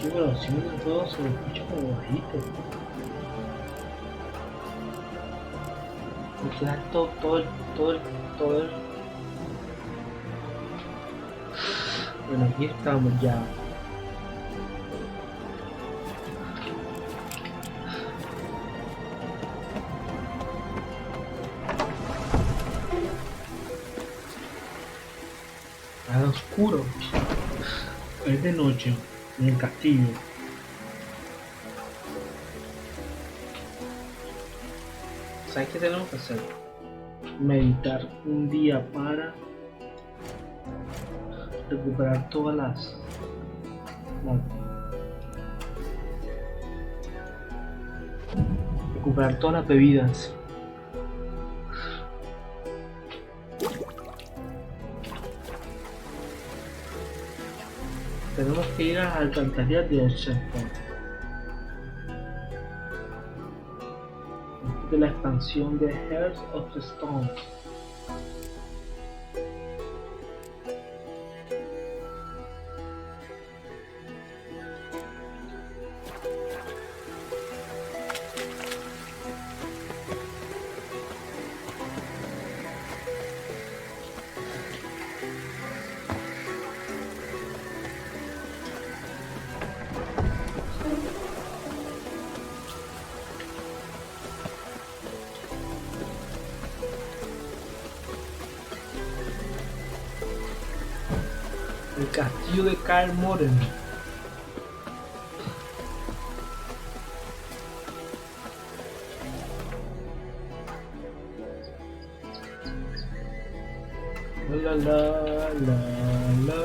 Sí, pero sí, de todo se lo escucha como bajito. Me queda todo el... Bueno, aquí estamos ya. Está oscuro. Es de noche en el castillo. ¿Sabes qué tenemos que hacer? Meditar un día para recuperar todas las- recuperar todas las bebidas. Tenemos que ir a las alcantarillas de Oxenford. De la expansión de Hearts of the Stone. El castillo de Kaer Morhen. La la la la la.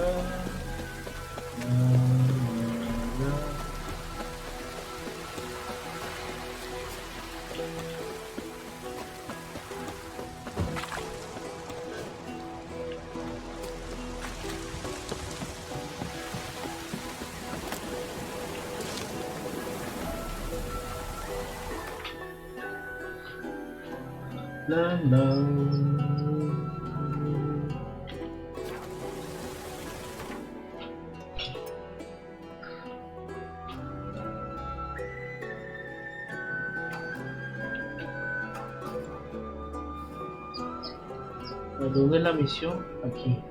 La la. ¿Dónde es la misión? Aquí.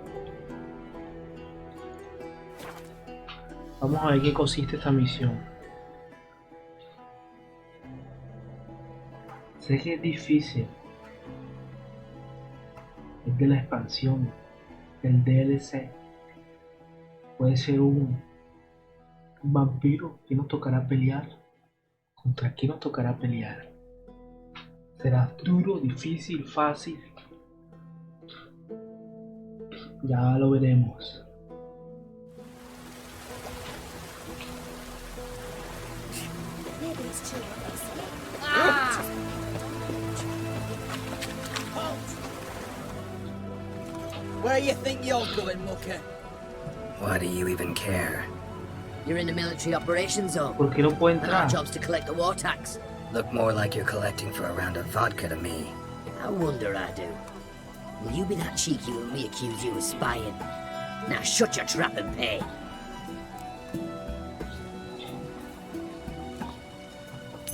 Vamos a ver qué consiste esta misión. Sé que es difícil. Es de la expansión, del DLC. Puede ser un vampiro que nos tocará pelear. ¿Contra quién nos tocará pelear? ¿Será duro, difícil, fácil? Ya lo veremos. Where you think you're going, Mucker? Why do you even care? You're in the military operations zone, ¿Por qué no puedo and our entrar? job's to collect the war tax. Look more like you're collecting for a round of vodka to me. I wonder I do. Will you be that cheeky when we accuse you of spying? Now shut your trap and pay.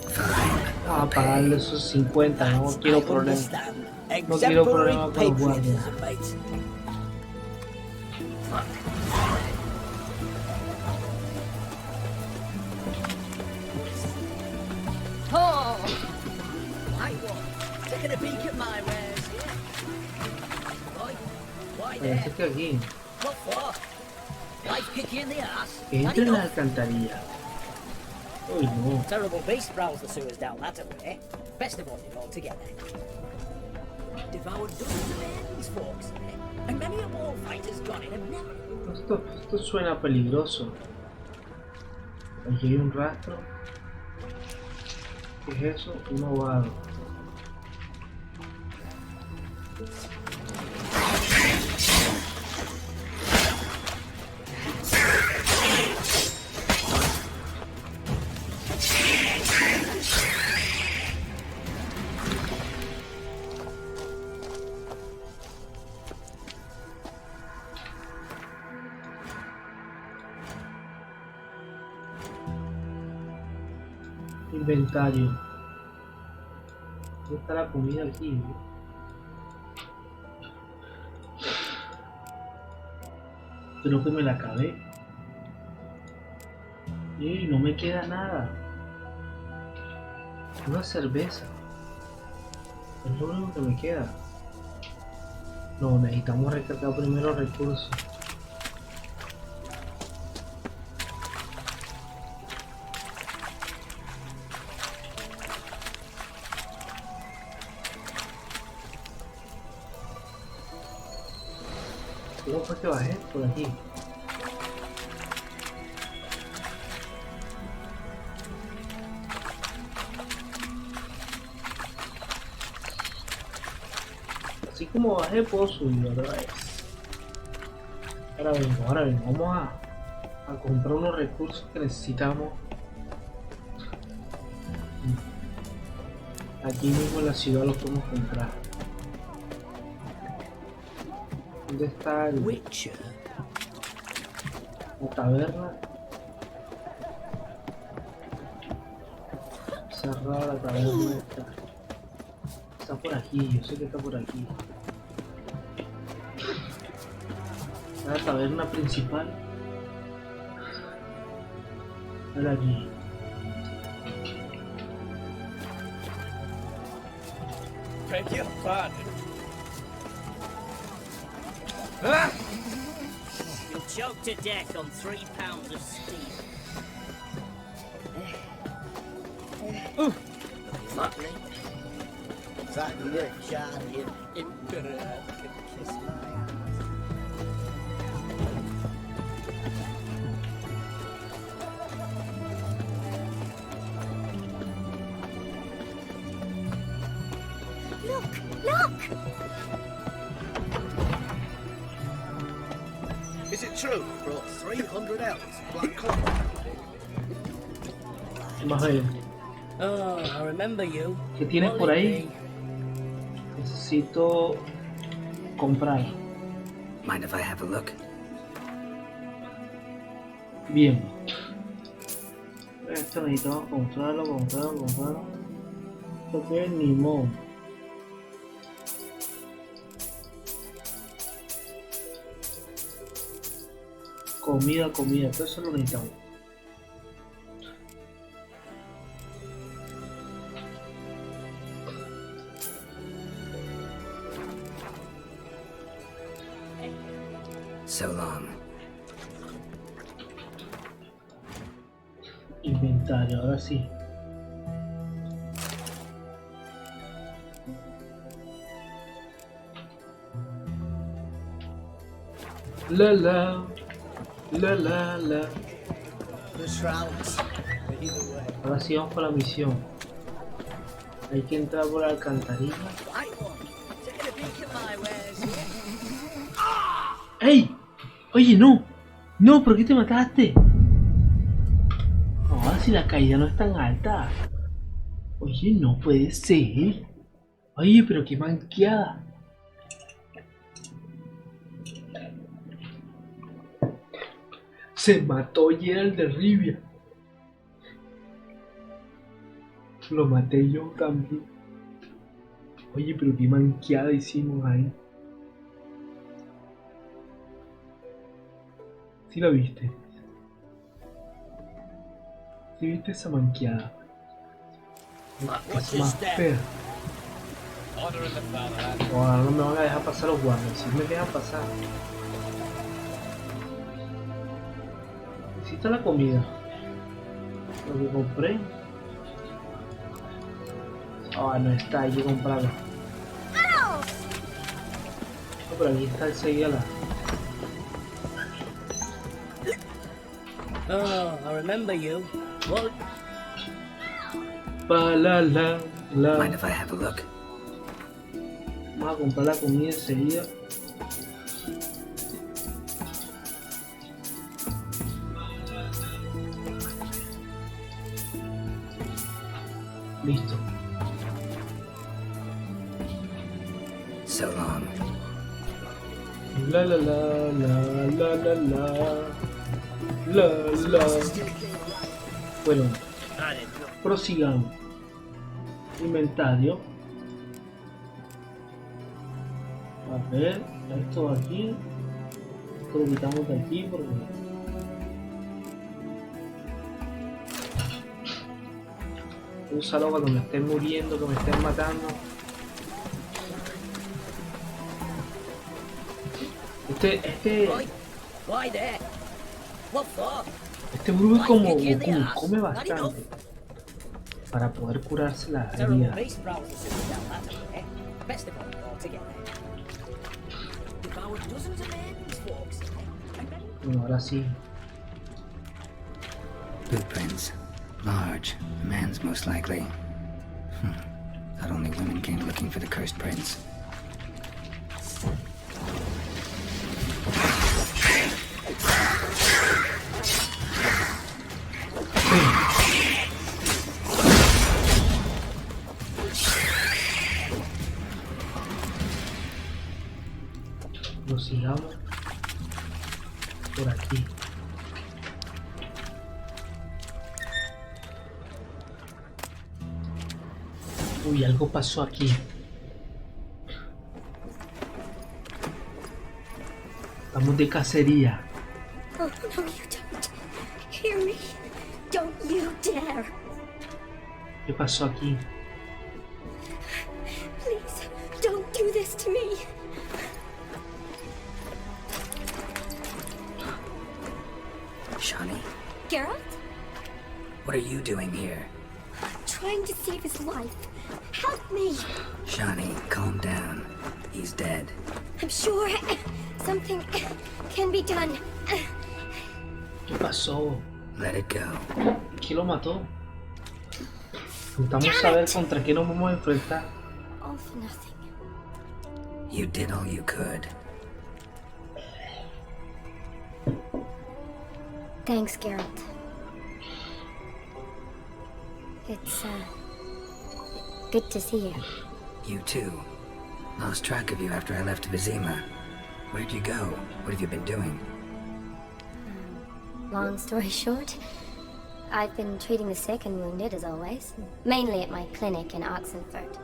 Fine. A pagarle esos 50, no quiero problemas. Understand. No quiero Exemplary problemas con los guardias. patriotism, mate. Oh! I won. Taking a peek at my wares, yeah? Boy, why there? Parece que aquí. What for? Life kick you in the ass? Entra en la alcantarilla. Uy, no. Terrible beast prowls the sewers down that way. Best avoided altogether. Devoured dozens of these folks, and many a war fighter's gone in and never. Esto suena peligroso. Aquí hay un rastro. ¿Qué es eso? Un ovado. Inventario. ¿Dónde está la comida aquí? Creo que me la acabé. Y no me queda nada. Una cerveza. Es lo único que me queda. No, necesitamos recargar primero recursos. ¿Cómo fue que bajé? Por aquí. Así como bajé puedo subir otra vez. Ahora vengo. Vamos a comprar unos recursos que necesitamos. Aquí mismo en la ciudad los podemos comprar. ¿Dónde está Witcher. la taberna? Cerrada la taberna está. Está por aquí, yo sé que está por aquí. La taberna principal. Está aquí. Beg your pardon. You'll choke to death on 3 pounds of steam. Fuck me. It's like a little child in can kiss my ass. Look! Is it true? Brought 300 ounces black cloth. Vamos a ver. Oh, I remember you. ¿Qué tienes por ahí? Necesito comprar. Mind if I have a look? Bien. Esto necesitamos comprarlo. Esto que es limón. Comida, todo eso lo necesitamos. So long. Inventario, ahora sí. La. The shrouds. But either way. Ahora sí vamos por la misión. Hay que entrar por la alcantarilla. Right one. Taking a peek at my wares. ¡Ey! Oye, no. No, ¿por qué te mataste? No, si la caída no es tan alta. Oye, no puede ser. Oye, pero qué manqueada. Se mató Gerald de Rivia. Lo maté yo también. Oye, pero qué manqueada hicimos ahí. ¿Sí la viste? ¿Sí viste esa manqueada? Es más fea. Ahora no me van a dejar pasar los guardias. Si me dejan pasar. Necesito la comida. Lo que compré. Ah, no está, hay que comprarla. No, pero aquí está enseguida la. Oh, I remember you. What? La. Mind if I have a look? Vamos a comprar la comida enseguida. Listo. So long. La. Bueno, I didn't know. Prosigamos. Inventario. A ver, esto aquí. Esto lo quitamos de aquí porque... Úsalo cuando me estén muriendo, que me estén matando. Why there? What for? Este brujo es como Goku, come bastante para poder curarse la Terrible herida. beast prowls the city down that way, eh? Best of all together. Devoured dozens of maidens, folks. And many Bueno, ahora sí. Footprints. Large. A man's most likely. Thought only women came looking for the cursed prince. Lo sigamos por aquí. Uy, algo pasó aquí. Estamos de cacería. Oh, no, you don't. Hear me. Don't you dare. ¿Qué pasó aquí? Please, don't do this to me. Shawnee, Geralt? what are you doing here? Trying to save his life. Help me. Shawnee, calm down. He's dead. I'm sure something can be done. ¿Qué pasó? Let it go. ¿Quién lo mató? Necesitamos saber contra quién nos vamos a enfrentar. All for nothing. You did all you could. Thanks, Geralt. It's, good to see you. You too. Lost track of you after I left Vizima. Where'd you go? What have you been doing? Long story short, I've been treating the sick and wounded as always, mainly at my clinic in Oxenfurt.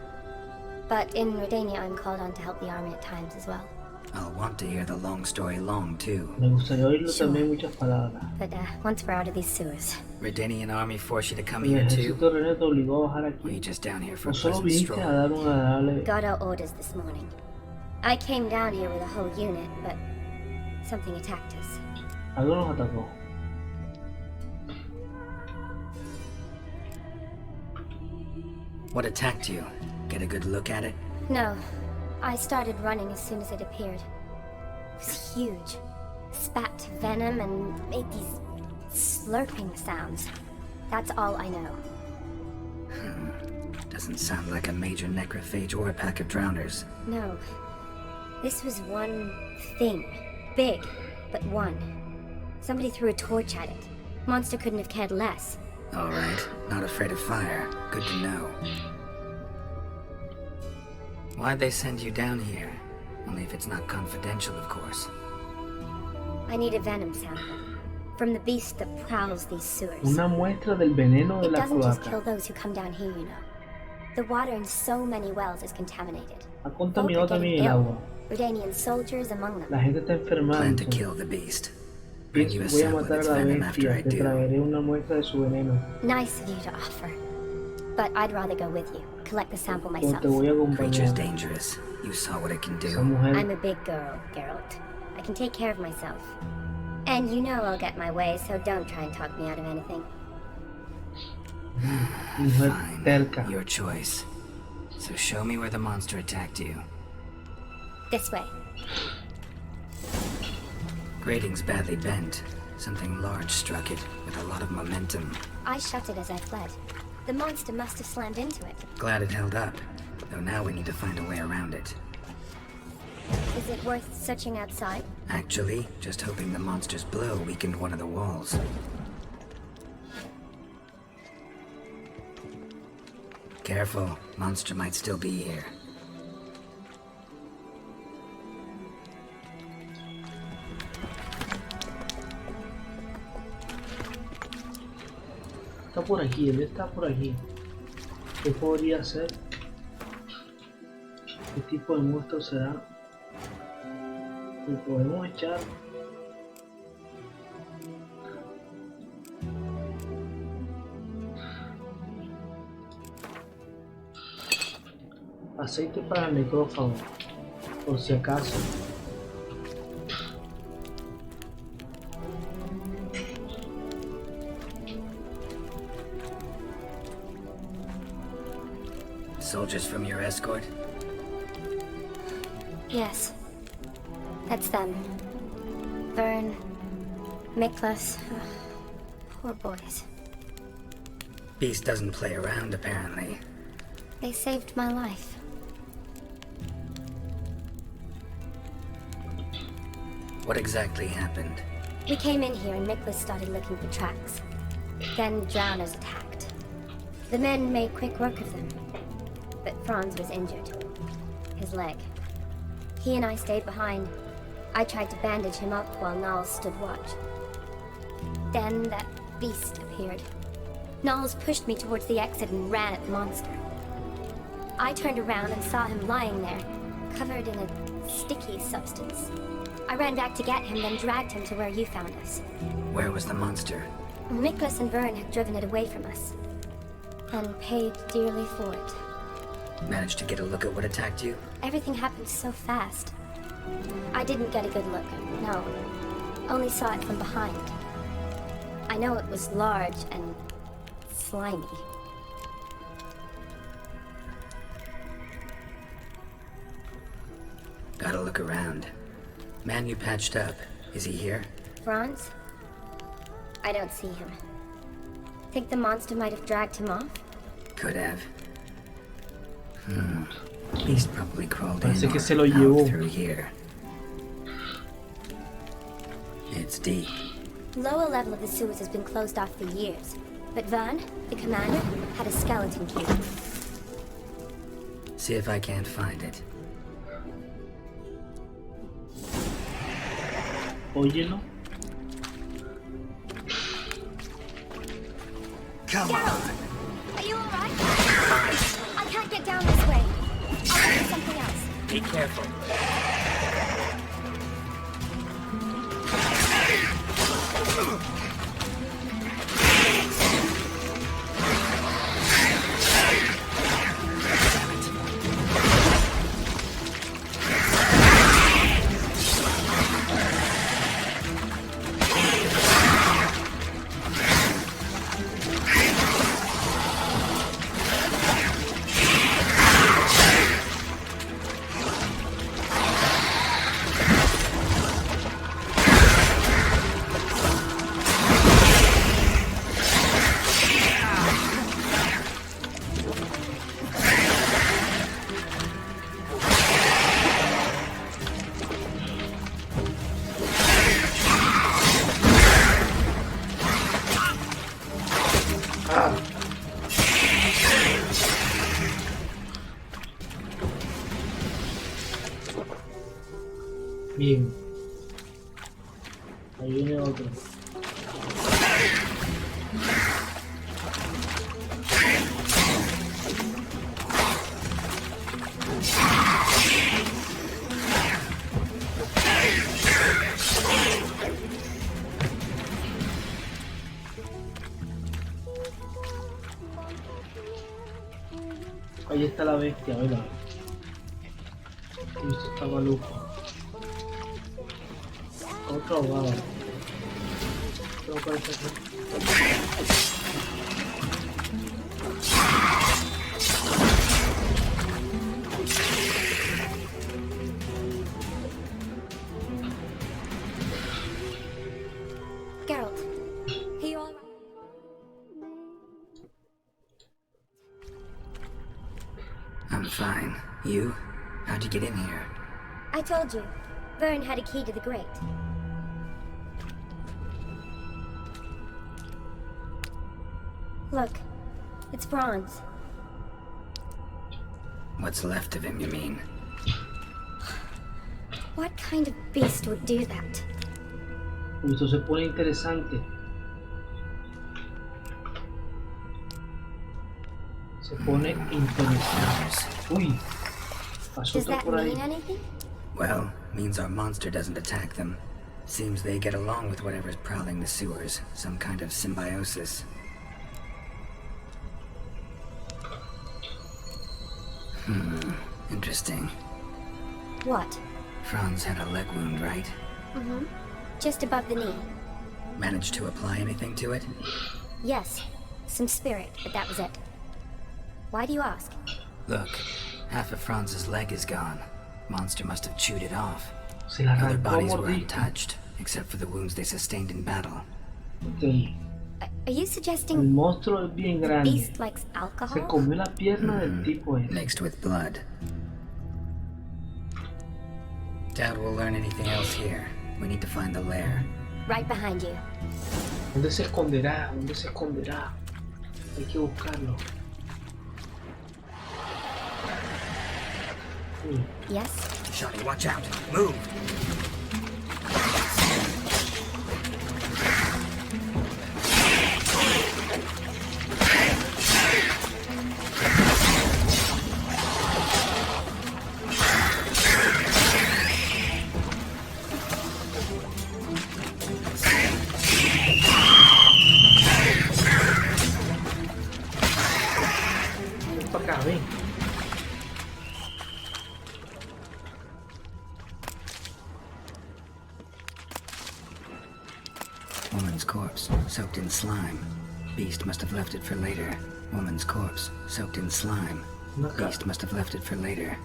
But in Redania, I'm called on to help the army at times as well. I'll want to hear the long story long, too. Me gustaría oírlo Sure. también muchas palabras. But once we're out of these sewers, Redanian army forced you to come El here, ejército too? René te obligó a bajar Or you aquí. just down here for O a solo pleasant viniste a stroll? dar un agradable... got our orders this morning. I came down here with a whole unit, but something attacked us. Algo nos atacó. What attacked you? Get a good look at it? No, I started running as soon as it appeared. It was huge. Spat venom and made these slurping sounds. That's all I know. Doesn't sound like a major necrophage or a pack of drowners. No. This was one thing. Big, but one. Somebody threw a torch at it. Monster couldn't have cared less. Alright, not afraid of fire. Good to know. Why'd they send you down here? Only if it's not confidential, of course. I need a venom sample. From the beast that prowls these sewers. Una muestra del veneno de It la doesn't just kill cloaca. those who come down here, you know. The water in so many wells is contaminated. Ha Folk contaminado are getting también el ill. agua. Redanian soldiers among them. La gente está Plan to enfermando. kill the beast. Bring you a Voy a sample of matar a its la venom after bestia. I Te do. traeré una muestra de su veneno. Nice of you to offer. But I'd rather go with you. Collect the sample Pero myself. te voy a Creature's acompañar. dangerous. You saw what it can Esa do. mujer I'm a big girl, Geralt. I can take care of myself. And you know I'll get my way, so don't try and talk me out of anything. mujer Fine. terca. Your choice. So show me where the monster attacked you. This way. Grating's badly bent. Something large struck it, with a lot of momentum. I shut it as I fled. The monster must have slammed into it. Glad it held up. Though now we need to find a way around it. Is it worth searching outside? Actually, just hoping the monster's blow weakened one of the walls. Careful, monster might still be here. Está por aquí, debe estar por aquí. ¿Qué podría ser? ¿Qué tipo de monstruo será? Lo podemos echar. Aceite para el necrófago, por si acaso. Soldiers from your escort? Yes. That's them. Vern, Miklas. Poor boys. Beast doesn't play around, apparently. They saved my life. What exactly happened? We came in here and Miklas started looking for tracks. Then drowners attacked. The men made quick work of them. But Franz was injured. His leg. He and I stayed behind. I tried to bandage him up while Niles stood watch. Then that beast appeared. Niles pushed me towards the exit and ran at the monster. I turned around and saw him lying there, covered in a sticky substance. I ran back to get him, then dragged him to where you found us. Where was the monster? Miklas and Vern had driven it away from us. And paid dearly for it. Managed to get a look at what attacked you? Everything happened so fast. I didn't get a good look, no. Only saw it from behind. I know it was large and slimy. Gotta look around. Man you patched up, is he here? Franz? I don't see him. Think the monster might have dragged him off? Could have. Beast probably crawled Parece in que or se lo out llevó. through here. It's deep. Lower level of the sewers has been closed off for years. But Vern, the commander, had a skeleton key. See if I can't find it. Óyelo. Come on! Are you alright? I can't get down this way. I'll do something else. Be careful. Bien. Ahí viene otro. Ahí está la bestia, ¿verdad? Esto está maluco. Otro ahogado. Otro parece aquí. Geralt, are you alright? I'm fine. You? How'd you get in here? I told you. Vern had a key to the grate. Look, it's bronze. What's left of him, you mean? What kind of beast would do that? Esto se pone interesante. Se pone interesante. Uy, pasó Does otro that por ahí. mean anything? Well, means our monster doesn't attack them. Seems they get along with whatever's prowling the sewers. Some kind of symbiosis. Interesting. What? Franz had a leg wound, right? Mm-hmm. Just above the knee. Managed to apply anything to it? Yes. Some spirit, but that was it. Why do you ask? Look, half of Franz's leg is gone. Monster must have chewed it off. Se la Other arrancó bodies were mordisco. untouched, except for the wounds they sustained in battle. Ok. Are you El suggesting monstruo es bien grande. beast likes Se alcohol? comió la pierna del tipo ese. Mixed with blood. Doubt we'll learn anything else here. We need to find the lair. Right behind you. ¿Dónde se esconderá? ¿Dónde se esconderá? Hay que buscarlo. Uy, Yes? Shotty, watch out! Move! ven para acá, ven. Woman's corpse, soaked in slime. Beast must have left it for later. Woman's corpse, soaked in slime. Okay. Beast must have left it for later.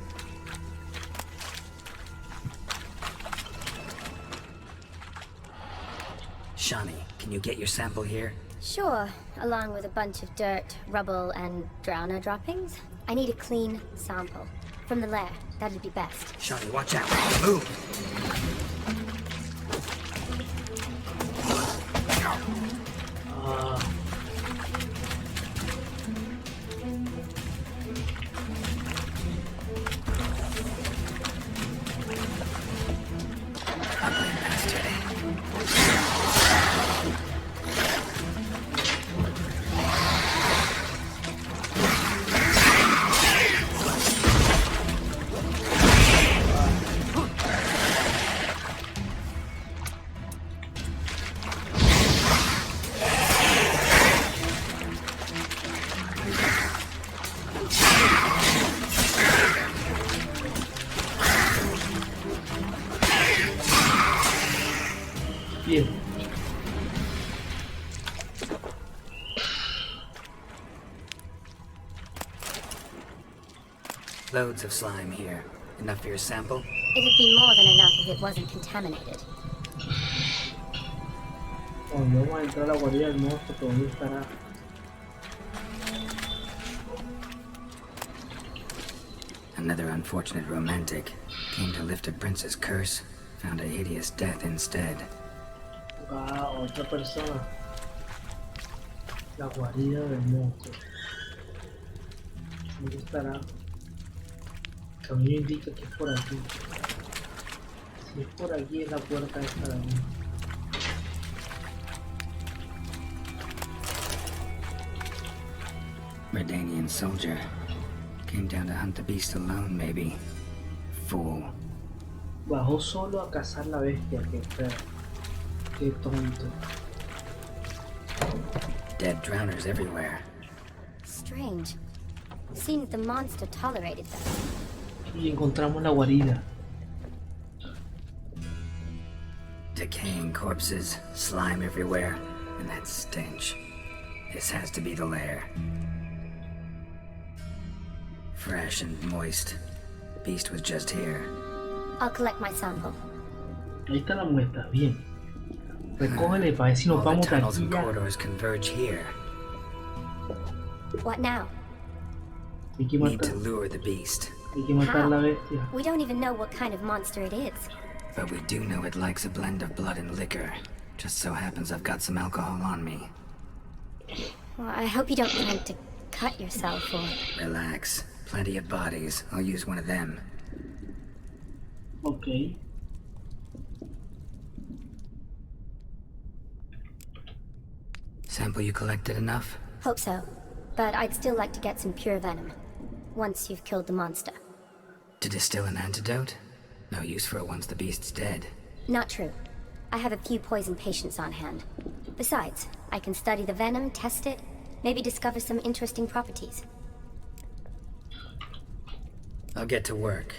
Shani, can you get your sample here? Sure, along with a bunch of dirt, rubble, and drowner droppings. I need a clean sample. From the lair, that'd be best. Shani, watch out! Move! Ah, bien. Loads of slime here. Enough for your sample? It'd be more than enough if it wasn't contaminated. Cuando vamos a entrar a la guarida del monstruo, ¿dónde estará? Another unfortunate romantic. Came to lift a prince's curse. Found a hideous death instead. Ah, otra persona. La guarida del monstruo. ¿Dónde estará? El camino indica que es por aquí. Si es por aquí, es la puerta esta de ahí. Redanian soldier. Came down to hunt the beast alone, maybe. Fool. Bajó solo a cazar la bestia, que feo. Qué tonto. Dead drowners everywhere. Strange. Seemed the monster tolerated them. Y encontramos la guarida. Decaying corpses, slime everywhere, and that stench. This has to be the lair. Fresh and moist. Beast was just here. I'll collect my sample. Ahí está la muestra, bien. Recógele para ver si nos All the vamos de tunnels aquí and ya. corridors converge here. What now? Hay que Need to matar, lure the beast. hay que matar How? la bestia. We don't even know what kind of monster it is. But we do know it likes a blend of blood and liquor. Just so happens I've got some alcohol on me. Well, I hope you don't plan to cut yourself or... Relax. Plenty of bodies. I'll use one of them. Ok. Sample you collected enough? Hope so. but I'd still like to get some pure venom, once you've killed the monster. To distill an antidote? No use for it once the beast's dead. Not true. I have a few poison patients on hand. Besides, I can study the venom, test it, maybe discover some interesting properties. I'll get to work.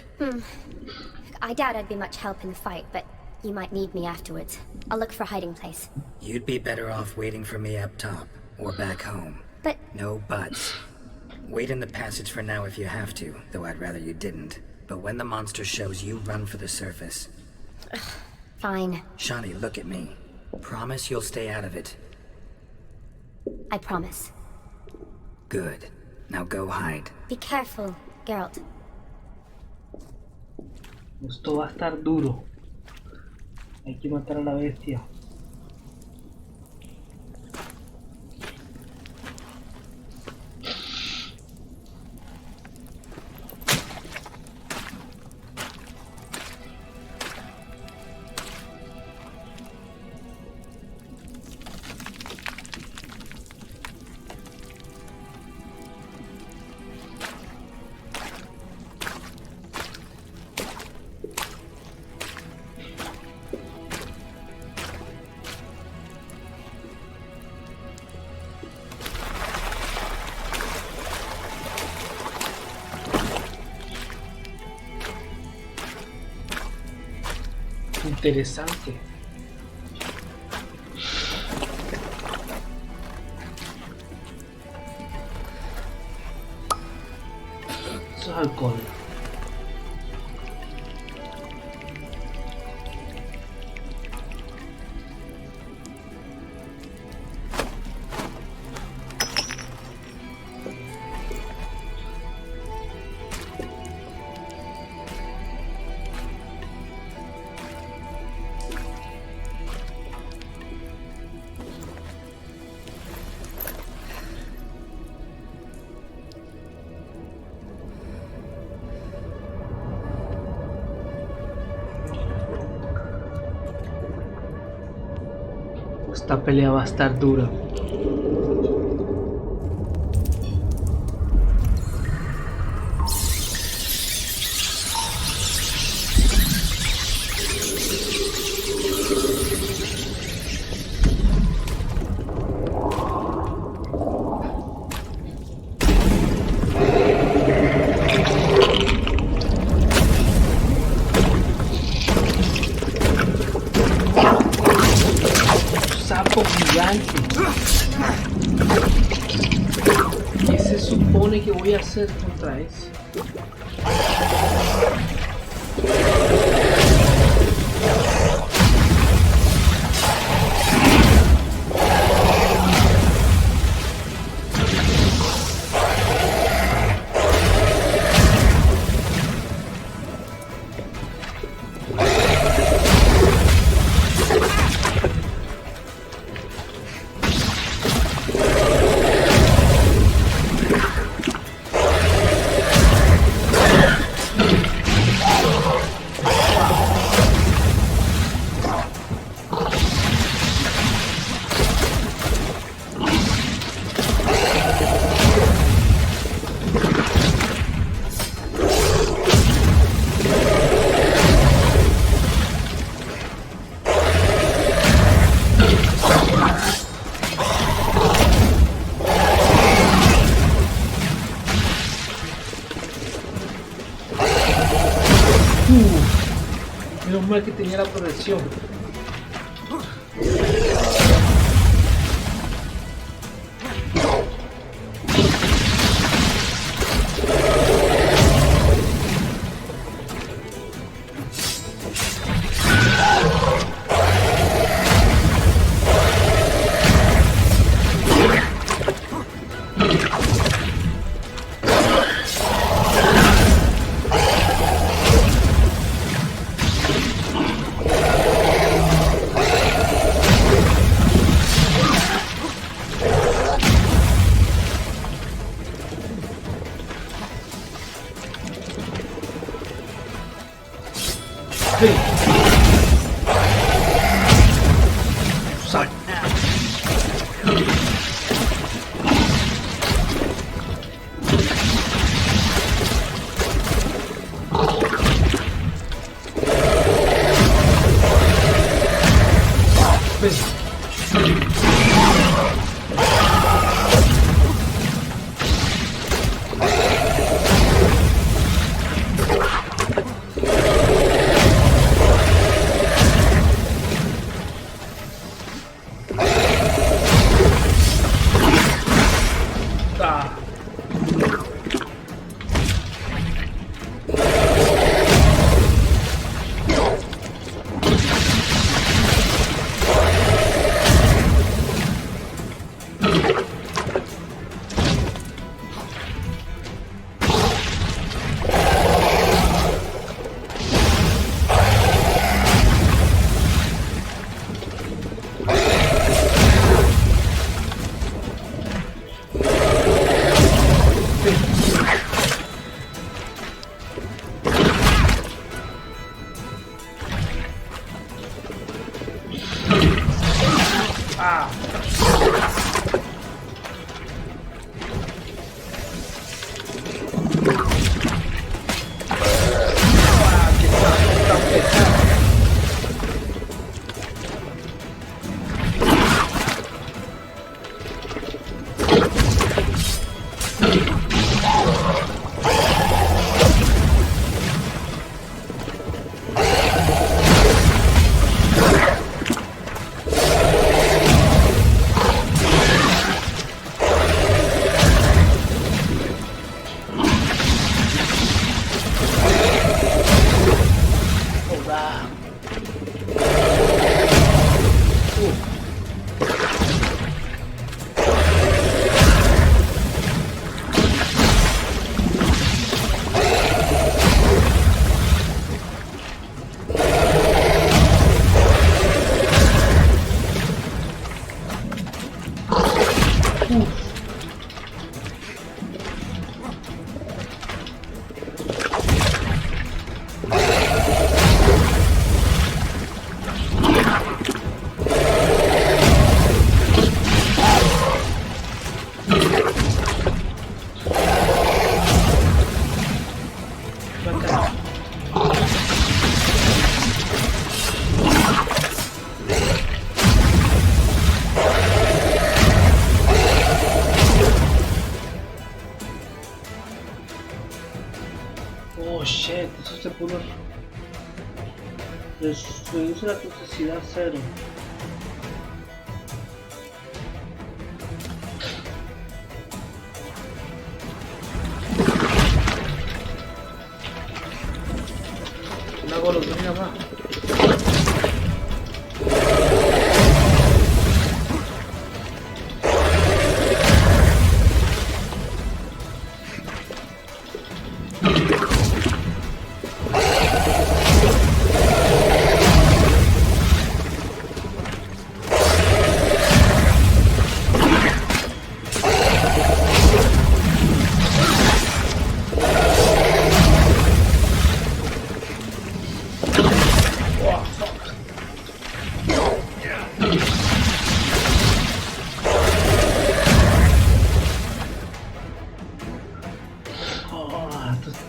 I doubt I'd be much help in the fight, but you might need me afterwards. I'll look for a hiding place. You'd be better off waiting for me up top, or back home. But... No buts. Wait in the passage for now if you have to, though I'd rather you didn't. But when the monster shows, you run for the surface. Fine. Shawnee, look at me. Promise you'll stay out of it. I promise. Good. Now go hide. Be careful, Geralt. Esto va a estar duro. Hay que matar a la bestia. Interesante. Eso es alcohol. Esta pelea va a estar dura. Sapo gigante. ¿Qué se supone que voy a hacer contra ese? Menos mal que tenía la protección. Oh shit, eso se pudo. Reduce la toxicidad a cero. No hago los dos nada más.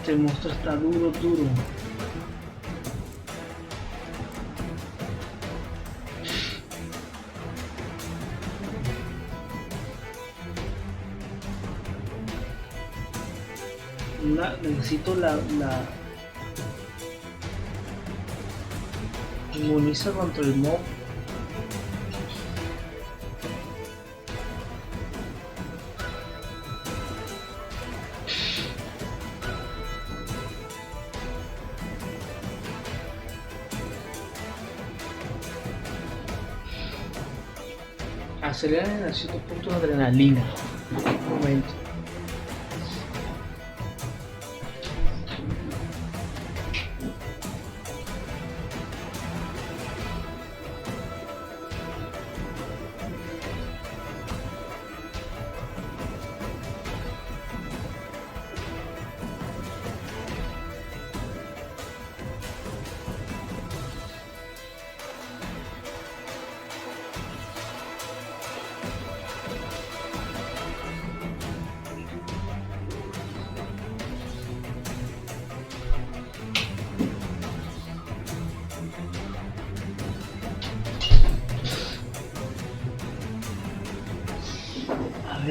Este monstruo está duro. Necesito la inmuniza contra el mob. Aceleran en ciertos puntos de adrenalina. Un momento.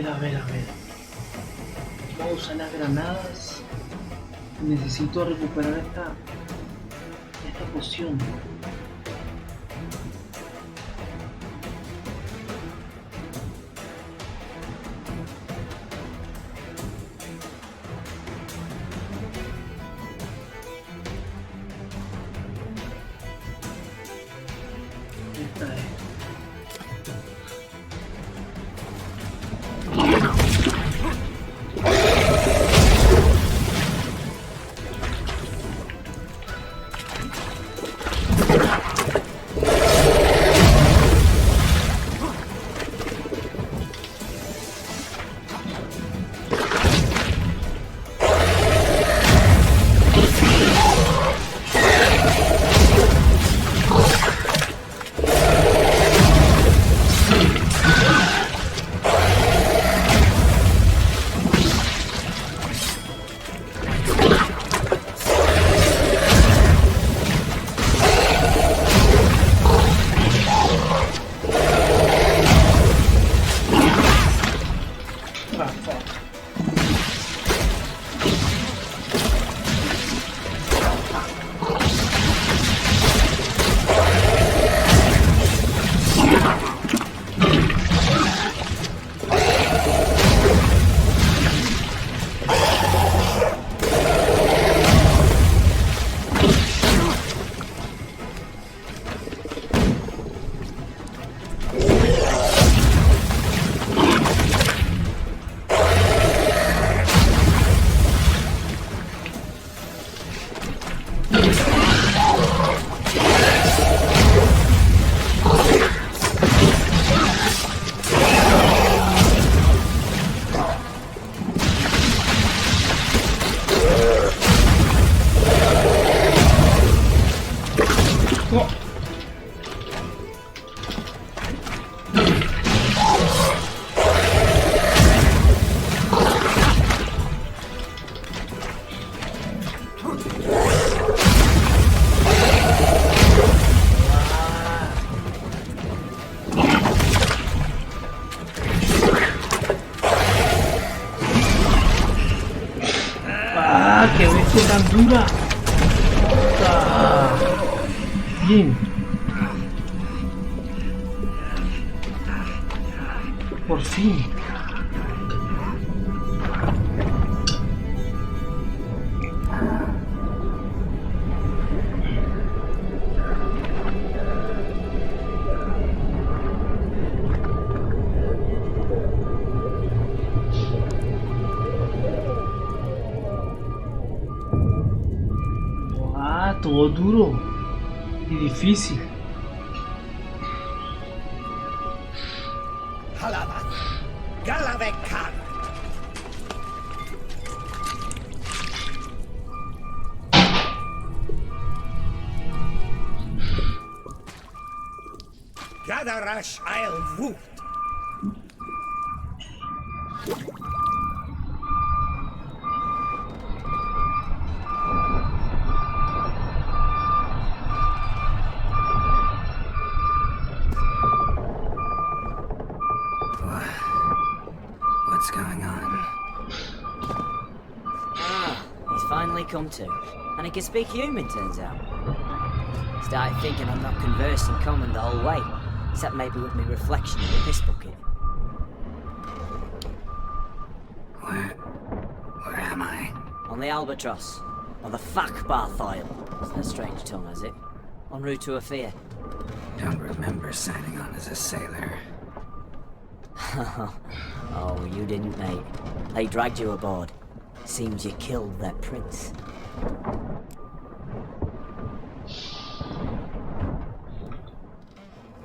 ver. Vamos a usar las granadas. Necesito recuperar esta poción. Esta es. ¡Qué bestia tan dura! ¡Ah! Bien. Por fin. Todo duro y difícil. Halabath, Galavekar. Gadarash I'll root. What's going on? Ah, he's finally come to. And he can speak human, turns out. Started thinking I'm not conversing common the whole way, except maybe with me reflection in the piss bucket. Where am I? On the Albatross, on the Fakbarth Isle. It's a strange tongue, has it? En route to Ophir. Don't remember signing on as a sailor. Oh, you didn't, mate. They dragged you aboard. Seems you killed their prince.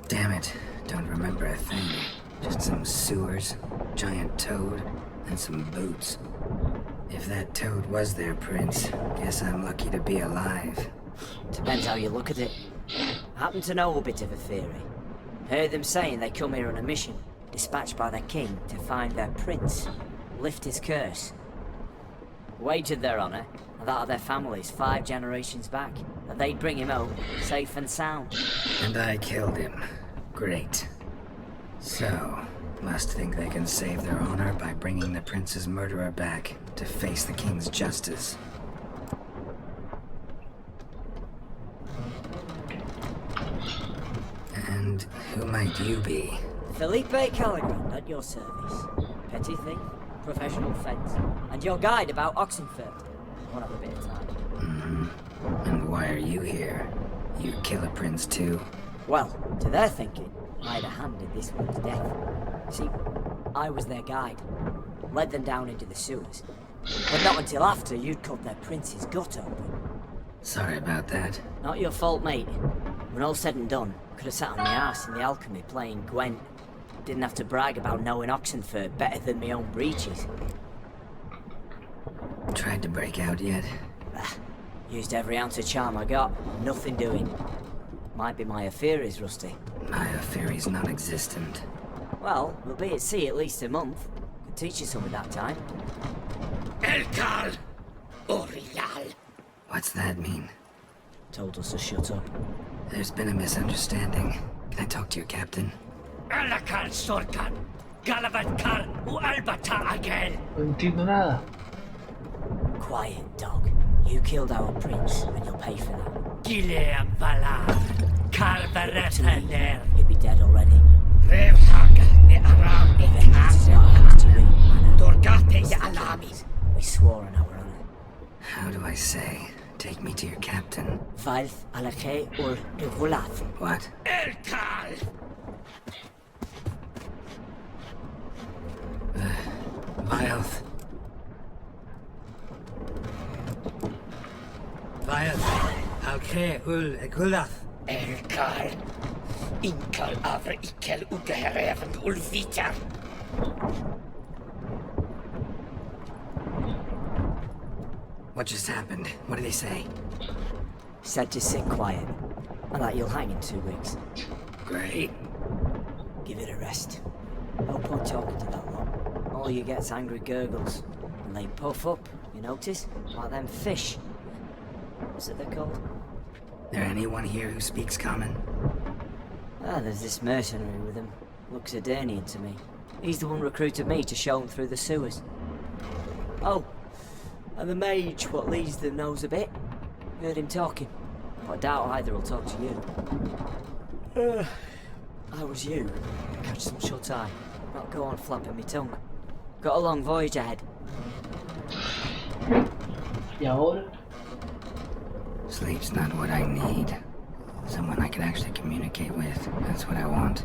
Damn it, don't remember a thing. Just some sewers, giant toad, and some boots. If that toad was their prince, guess I'm lucky to be alive. Depends how you look at it. I happen to know a bit of a theory. Heard them saying they come here on a mission, dispatched by their king to find their prince, lift his curse. Wagered their honor, and that of their families 5 generations back, that they'd bring him home, safe and sound. And I killed him. Great. So, Must think they can save their honor by bringing the prince's murderer back to face the king's justice. And who might you be? Felipe Caligrand at your service. Petty thief, professional fence, and your guide about Oxenfurt. Won't have a bit of time. Mm-hmm. And why are you here? You Killer Prince too? Well, to their thinking, I had a hand in this one's death. See, I was their guide. Led them down into the sewers. But not until after you'd cut their prince's gut open. Sorry about that. Not your fault, mate. When all said and done, could have sat on my ass in the alchemy playing Gwent. Didn't have to brag about knowing Oxenfurt better than my own breeches. Tried to break out yet? Used every ounce of charm I got. Nothing doing. Might be my affair is rusty. My affair is non-existent. Well, we'll be at sea at least a month. Could teach you some of that time. Elkal! Orial! What's that mean? Told us to shut up. There's been a misunderstanding. Can I talk to your captain? Alakal Sorkan! Galavat Kar u Albata Agel! No entiendo nada. Quiet, dog. You killed our prince, and you'll pay for that. Gileam Valar! Carveretener! You'd be dead already. Revhaga ne Aram e Vengeance is our house to reap, Anna. Dorgate ya Alamis! We swore on our honor. How do I say? Take me to your captain. Valth alake ur regulath. What? Elkal! Vileth. Alke ul egulath. Elkal! Inkal avre ikel ugehereven ulvitar! What just happened? What did he say? Said to sit quiet, and that you'll hang in 2 weeks. Great. Give it a rest. No point talking to that lot. All you get's angry gurgles. And they puff up, you notice? Like them fish. What's it they're called? There anyone here who speaks common? Ah, there's this mercenary with him. Looks Adernian to me. He's the one recruited me to show him through the sewers. Oh, and the mage what leads them knows a bit. Heard him talking. But I doubt either will talk to you. I was you. Catch some shut-eye. Not go on flapping me tongue. Got a long voyage ahead. Y ahora, Sleep's not what I need. Someone I can actually communicate with. That's what I want.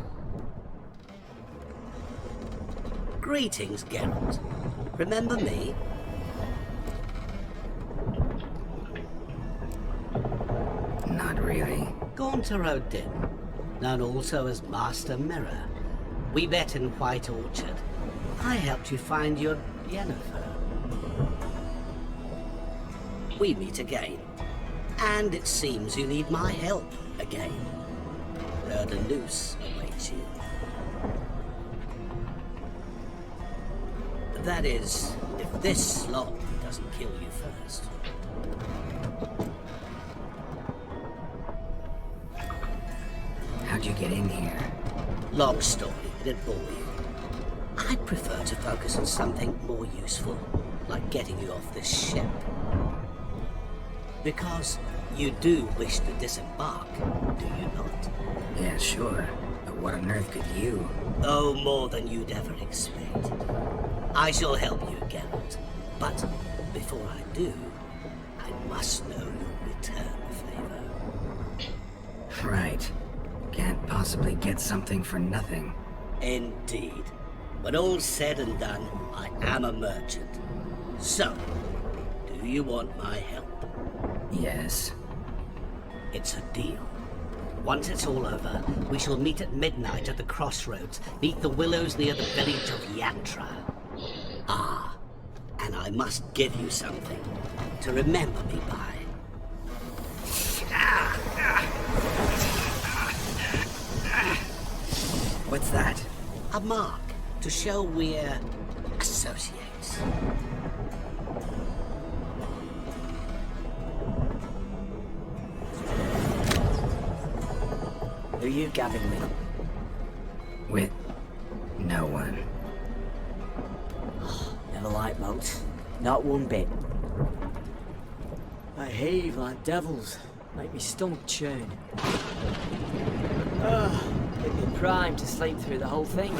Greetings, Geralt. Remember me? Not really. Gaunter Odin, known also as Master Mirror. We met in White Orchard. I helped you find your Yennefer. We meet again. And it seems you need my help again. Heard a noose awaits you. That is, if this slot doesn't kill you first. How'd you get in here? Long story, it'd bore you. I'd prefer to focus on something more useful, like getting you off this ship. Because you do wish to disembark, do you not? Yeah, sure. But what on earth could you? Oh, more than you'd ever expect. I shall help you, Geralt. But before I do, I must know you'll return the favor. Right. Can't possibly get something for nothing. Indeed. When all's said and done, I am a merchant. So, do you want my help? Yes. It's a deal. Once it's all over, we shall meet at midnight at the crossroads, neath the willows near the village of Yantra. Ah, and I must give you something to remember me by. What's that? A mark to show we're associates. Who you gabbing with? With... No one. Never liked boats. Not one bit. They heave like devils. Make me stomach churn. Get me primed to sleep through the whole thing.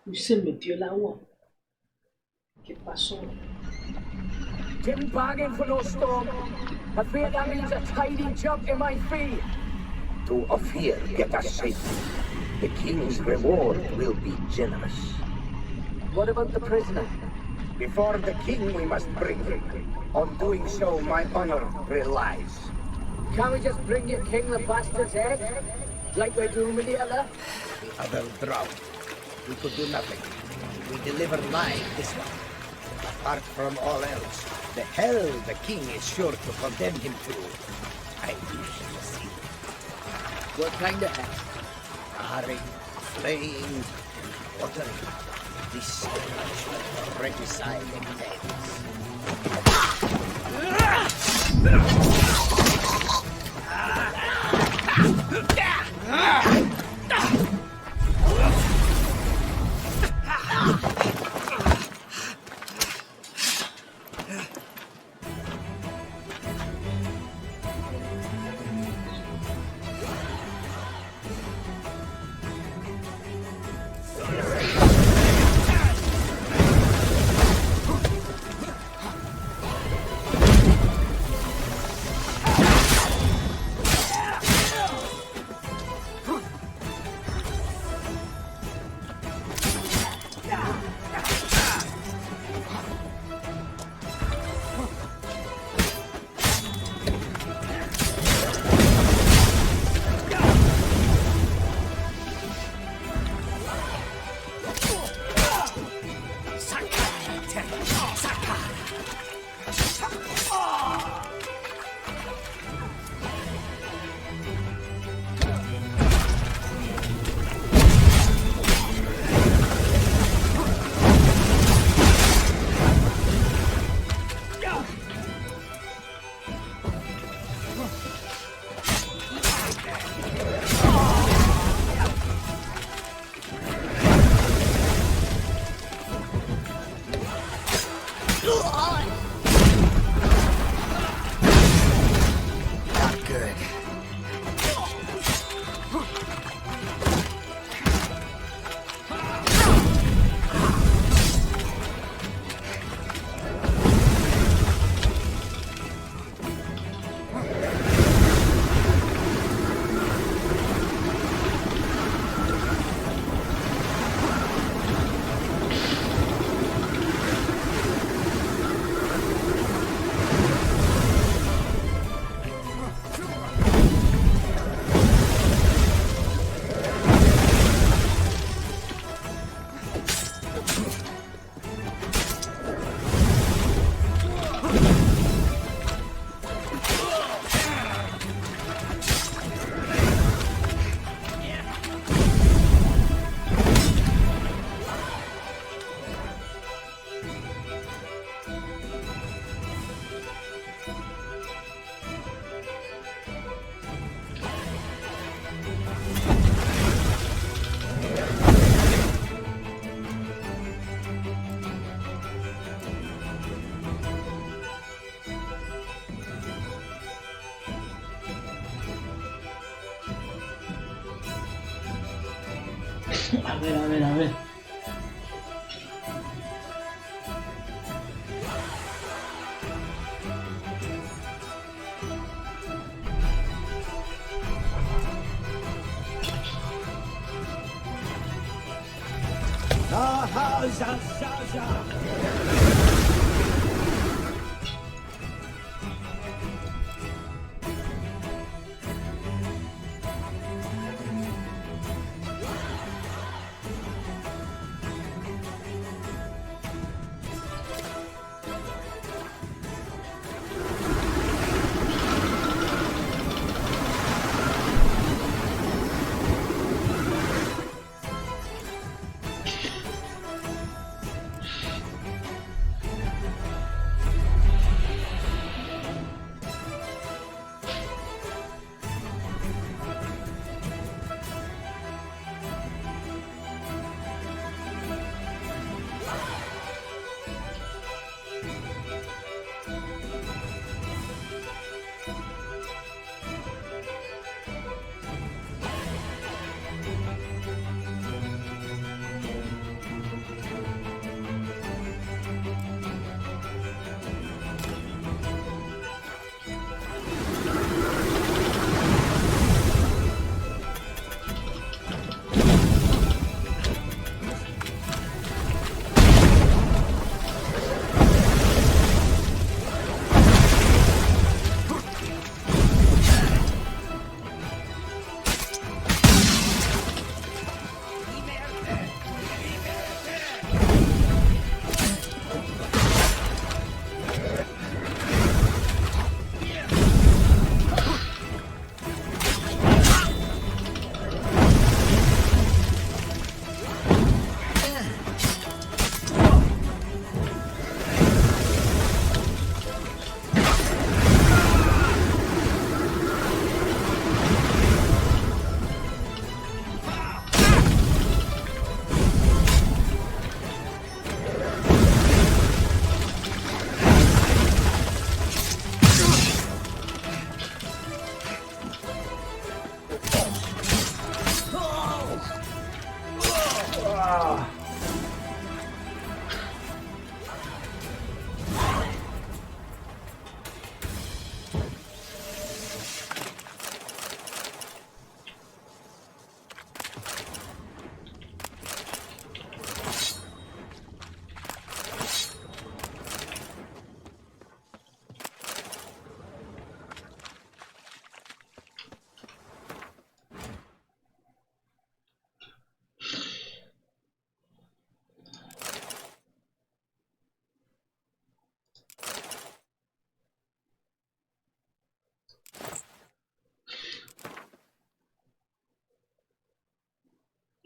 Uy, se metió el agua. ¿Qué pasó? Didn't bargain for no storm. I fear that means a tidy jump in my fee. To Ophir, get us safely. The king's reward will be generous. What about the prisoner? Before the king, we must bring him. On doing so, my honor relies. Can't we just bring your king the bastard's head? Like we're doing with the other? The other drowned. We could do nothing. We deliver live this one. Apart from all else, the hell the king is sure to condemn him to. I wish to see. What kind of hell? Charring, flaying, and watering. This punishment for regicide entails. A ver, a ver, a ver.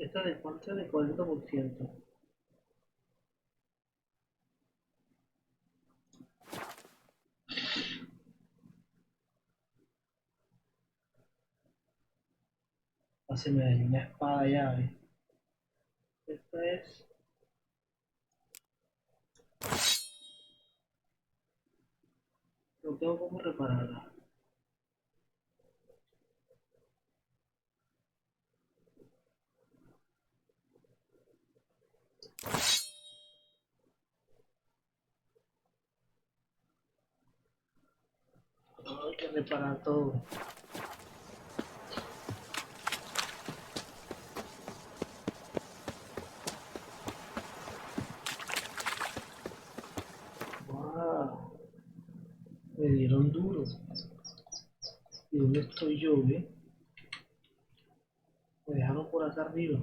Esta de parte de 40%. Se me dañó una espada llave. Esta es. No tengo cómo repararla. Hay que reparar todo. Wow, me dieron duro. ¿Y dónde estoy yo, ve? Me dejaron por acá arriba.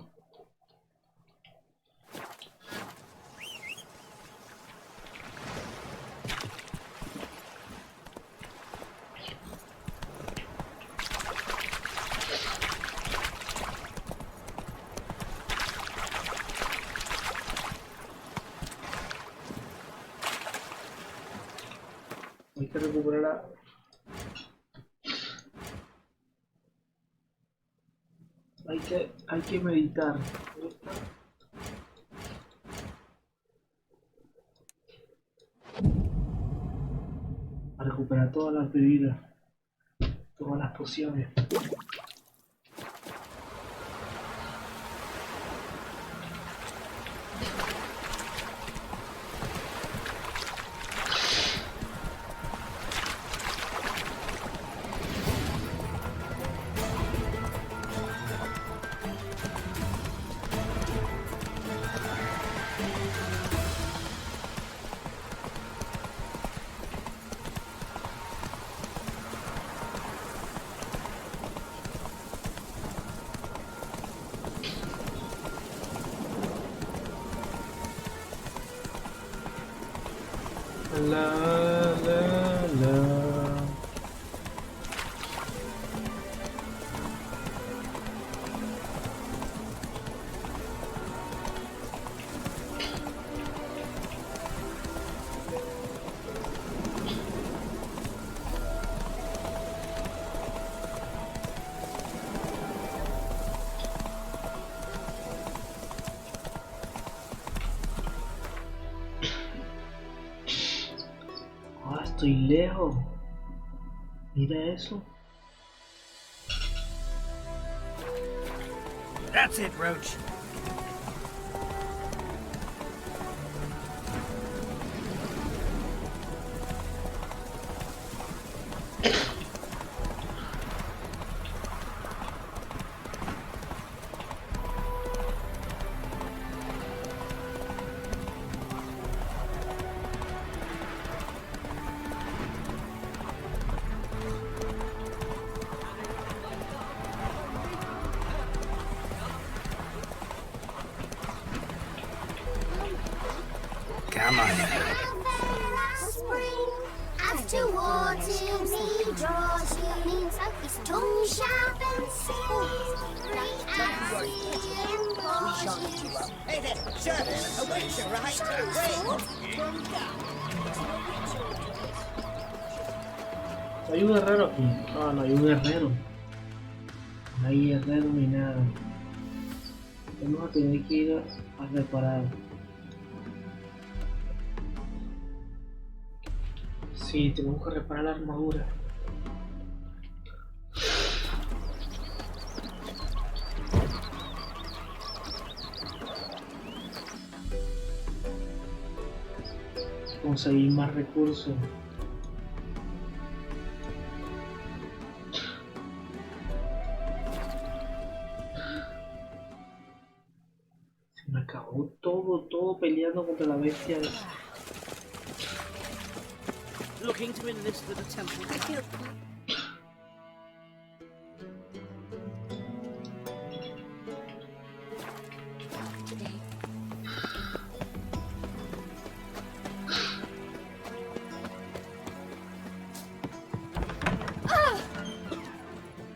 Hay que recuperar. Hay que meditar. A recuperar todas las bebidas, todas las pociones. La, la. Ah, estoy lejos. Mira eso. That's it, Roach. Come on. Spring, after water me draws you, his tongue sharp and silvery as he implores you. Hey there, sir, a waiter, right? ¿Hay un guerrero aquí? No, no hay un guerrero. No hay guerrero ni nada. Vamos a tener que ir a reparar. Sí, tenemos que reparar la armadura. Conseguir más recursos. Se me acabó todo peleando contra la bestia. Looking to enlist for the temple. I feel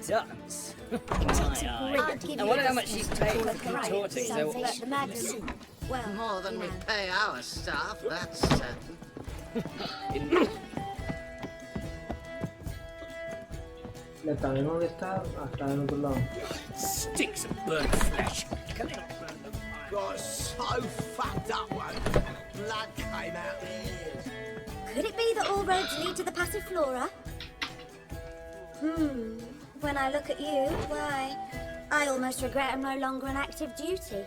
Tums. I wonder how much she's paid for contorting. The madam. Well, More than we no. pay our staff, that's certain. La taberna donde está, hasta del otro lado. Sticks of burnt flesh. Got so fucked up one. Blood came out the ears. Could it be that all roads lead to the Passiflora? When I look at you, why, I almost regret I'm no longer on active duty.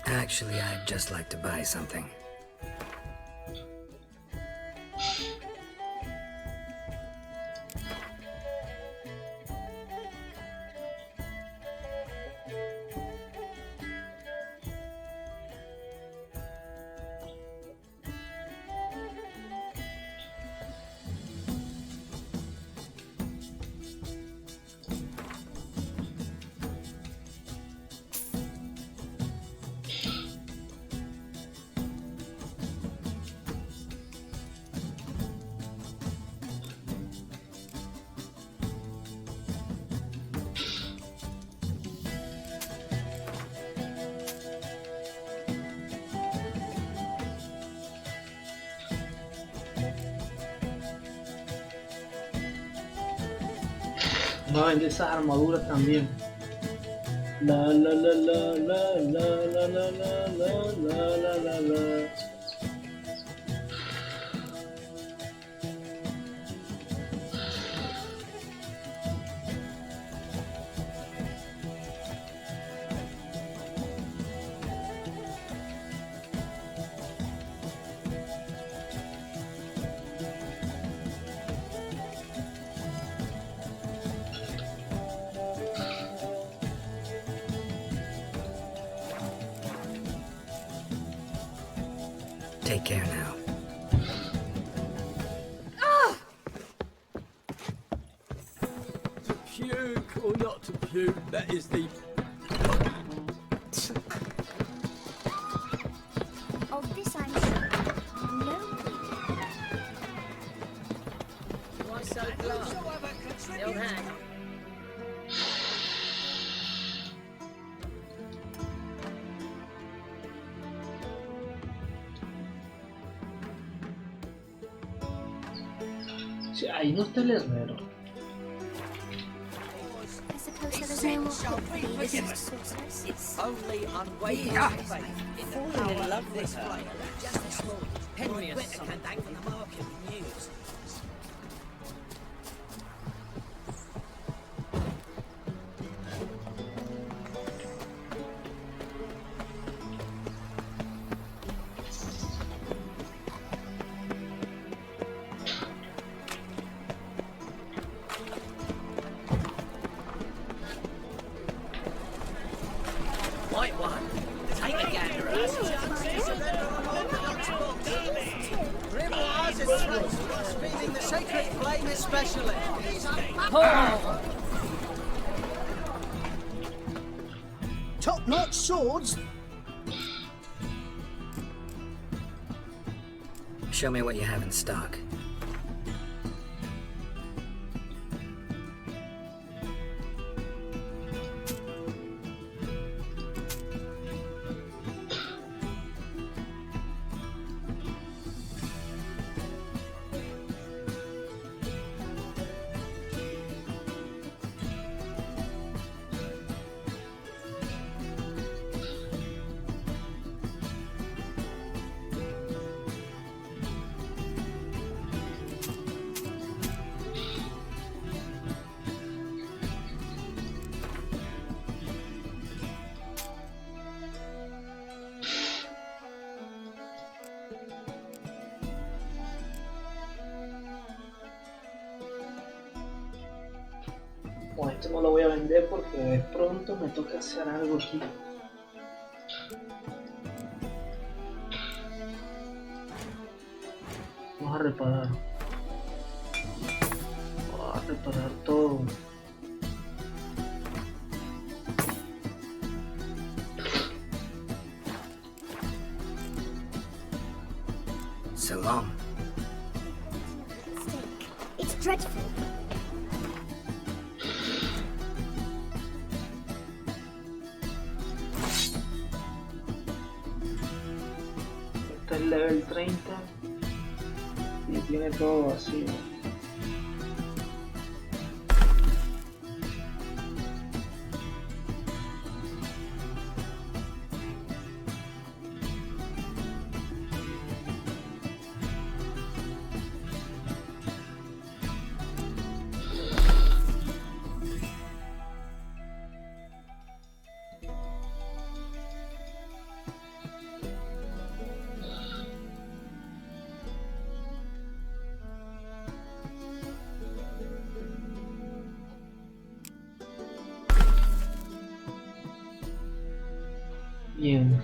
Actually, I'd just like to buy something. No vende esas armaduras también. La la la la la la la la la la la la la. Take care now. To puke or not to puke, that is the... Of this I'm sure. No. Why so glad? The old hag. Sí, ahí no está el herrero. I suppose there was no more hope for the innocent sorceress. It's only unwavering faith in the power of this flame. Just this morning, Henry Whittaker came back from the market with news. White one, take a gander at us. Grimoires is close, feeling the sacred flame especially. Top-notch swords. Show me what you have in stock. Bueno, esto no lo voy a vender porque de pronto me toca hacer algo aquí. Vamos a reparar. Vamos a reparar todo. So long. It dreadful. Este es level 30 y tiene todo vacío. Bien.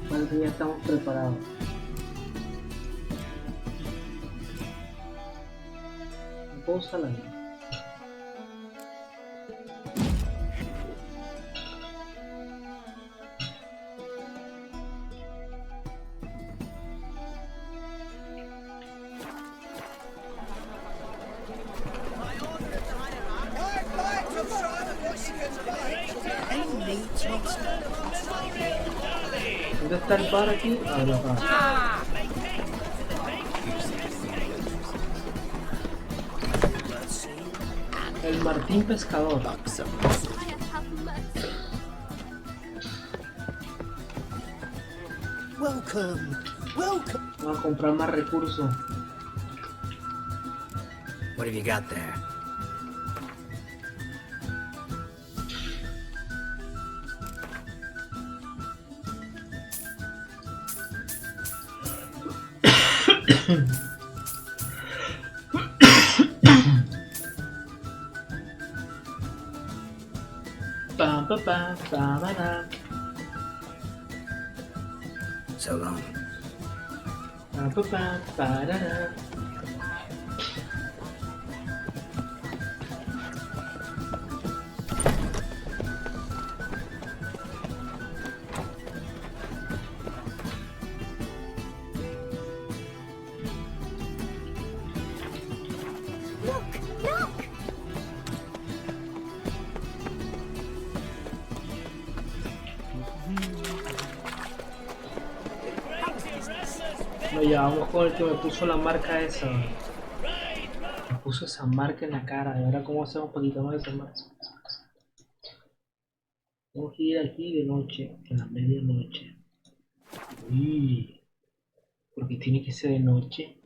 Parece que ya estamos preparados. Pósala ahí. ¿Dónde está el bar aquí? Ah, no, acá. El Martín Pescador. Welcome, welcome. Vamos a comprar más recursos. What have you got there? Pam, pam, pam, pam, pam. So long. Pam, pam, pam, parara. Lo llevamos con el que me puso la marca esa. Me puso esa marca en la cara. Y ahora cómo hacemos para quitarnos esa marca. Tengo que ir aquí de noche, en la medianoche. Uy, porque tiene que ser de noche.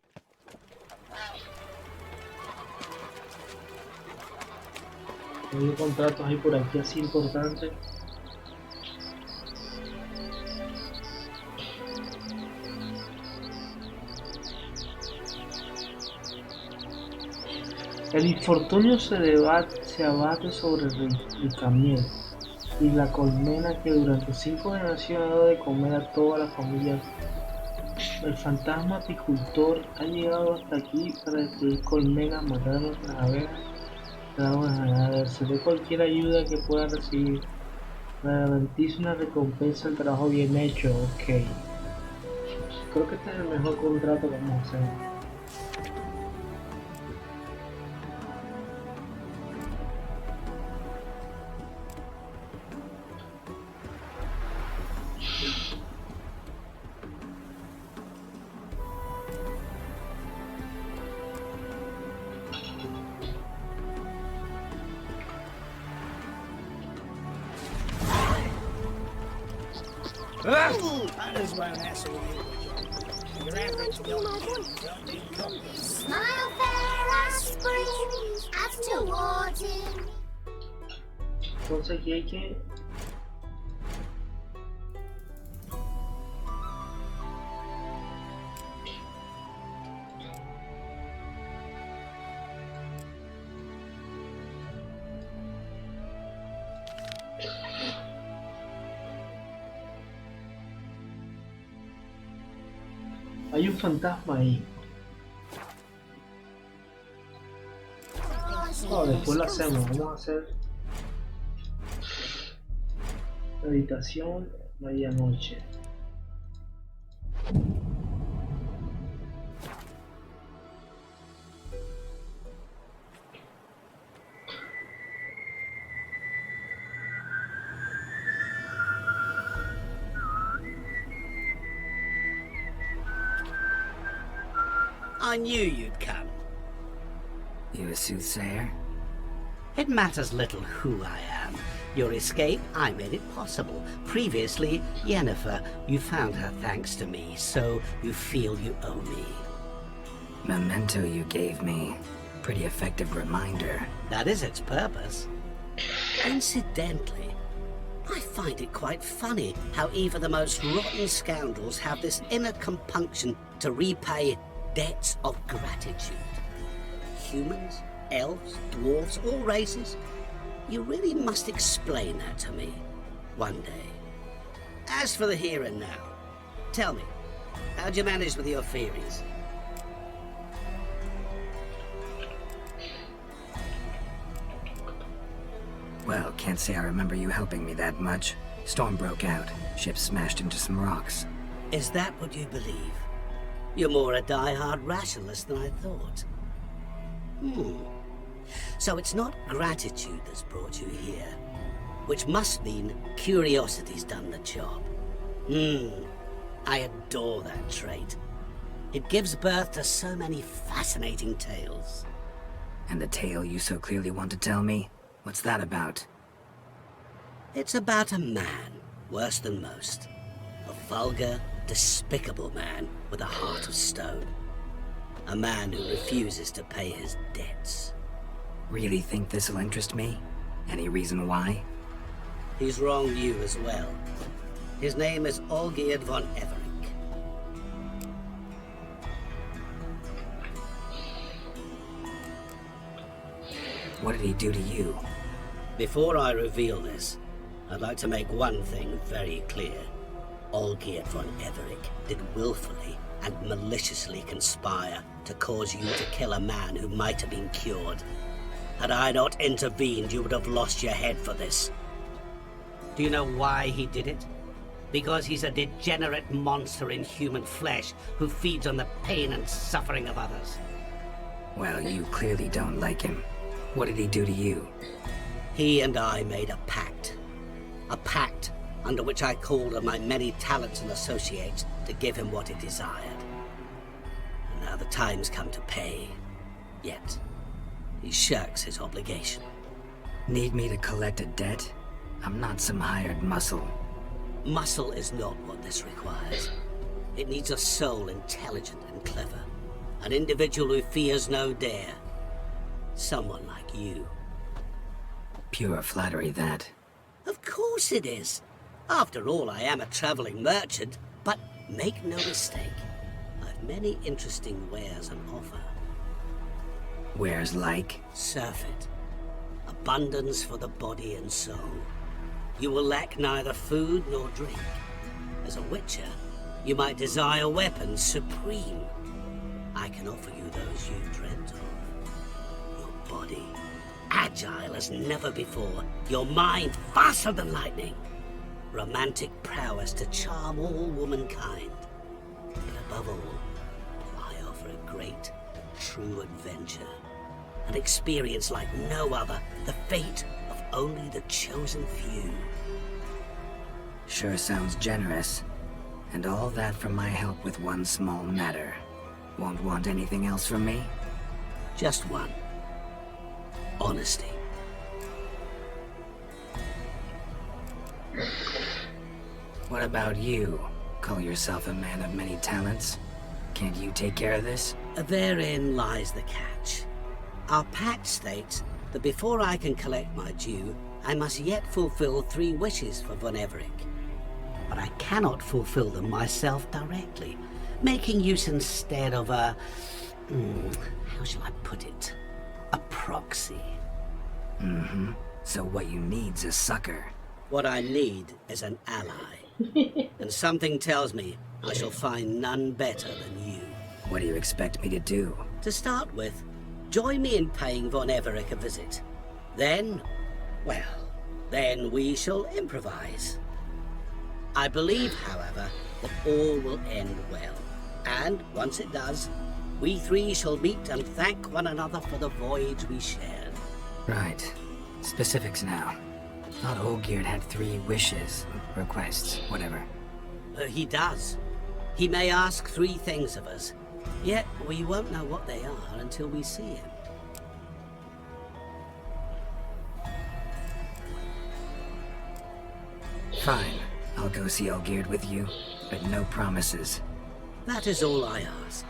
Hay contratos ahí por aquí así importantes. El infortunio se abate sobre el camión y la colmena que durante 5 generaciones ha dado de comer a toda la familia. El fantasma apicultor ha llegado hasta aquí para destruir colmenas, matar a nuestras abejas Agradeceré cualquier ayuda que pueda recibir. Me garantiza una recompensa al trabajo bien hecho. Ok. Creo que este es el mejor contrato que vamos a hacer. Might as well hassle you. Your average Smile fair as spring, as towards him. Entonces aquí hay que... Hay un fantasma ahí. No, después lo hacemos. Vamos a hacer meditación medianoche. I knew you'd come. You a soothsayer? It matters little who I am. Your escape, I made it possible. Previously, Yennefer, you found her thanks to me, so you feel you owe me. Memento you gave me. Pretty effective reminder. That is its purpose. Incidentally, I find it quite funny how even the most rotten scoundrels have this inner compunction to repay debts of gratitude. Humans, elves, dwarves, all races. You really must explain that to me one day. As for the here and now, tell me, how'd you manage with your theories? Well, can't say I remember you helping me that much. Storm broke out. Ship smashed into some rocks. Is that what you believe? You're more a die-hard rationalist than I thought. So it's not gratitude that's brought you here, which must mean curiosity's done the job. I adore that trait. It gives birth to so many fascinating tales. And the tale you so clearly want to tell me? What's that about? It's about a man, worse than most. A vulgar, despicable man with a heart of stone. A man who refuses to pay his debts. Really think this'll interest me? Any reason why? He's wronged you as well. His name is Olgierd von Everink. What did he do to you? Before I reveal this, I'd like to make one thing very clear. Olgierd von Everink did willfully and maliciously conspire to cause you to kill a man who might have been cured. Had I not intervened, you would have lost your head for this. Do you know why he did it? Because he's a degenerate monster in human flesh who feeds on the pain and suffering of others. Well, you clearly don't like him. What did he do to you? He and I made a pact. A pact under which I called on my many talents and associates to give him what he desired. And now the time's come to pay. Yet, he shirks his obligation. Need me to collect a debt? I'm not some hired muscle. Muscle is not what this requires. It needs a soul intelligent and clever. An individual who fears no dare. Someone like you. Pure flattery, that. Of course it is. After all, I am a traveling merchant, but make no mistake. I've many interesting wares on offer. Wares like? Surfeit. Abundance for the body and soul. You will lack neither food nor drink. As a witcher, you might desire weapons supreme. I can offer you those you dreamt of. Your body agile as never before, your mind faster than lightning, romantic prowess to charm all womankind, but above all, fly over a great, true adventure, an experience like no other, the fate of only the chosen few. Sure sounds generous. And all that for my help with one small matter. Won't want anything else from me? Just one. Honesty. What about you? Call yourself a man of many talents? Can't you take care of this? Therein lies the catch. Our pact states that before I can collect my due, I must yet fulfill 3 wishes for Von Everec. But I cannot fulfill them myself directly, making use instead of a... how shall I put it? A proxy. Mm-hmm. So what you need's a sucker. What I need is an ally. And something tells me I shall find none better than you. What do you expect me to do? To start with, join me in paying Von Everec a visit. Then, well, then we shall improvise. I believe, however, that all will end well. And once it does, we 3 shall meet and thank one another for the voyage we shared. Right. Specifics now. Thought Olgierd had 3 wishes, requests, whatever. He does. He may ask 3 things of us, yet we won't know what they are until we see him. Fine. I'll go see Olgierd with you, but no promises. That is all I ask.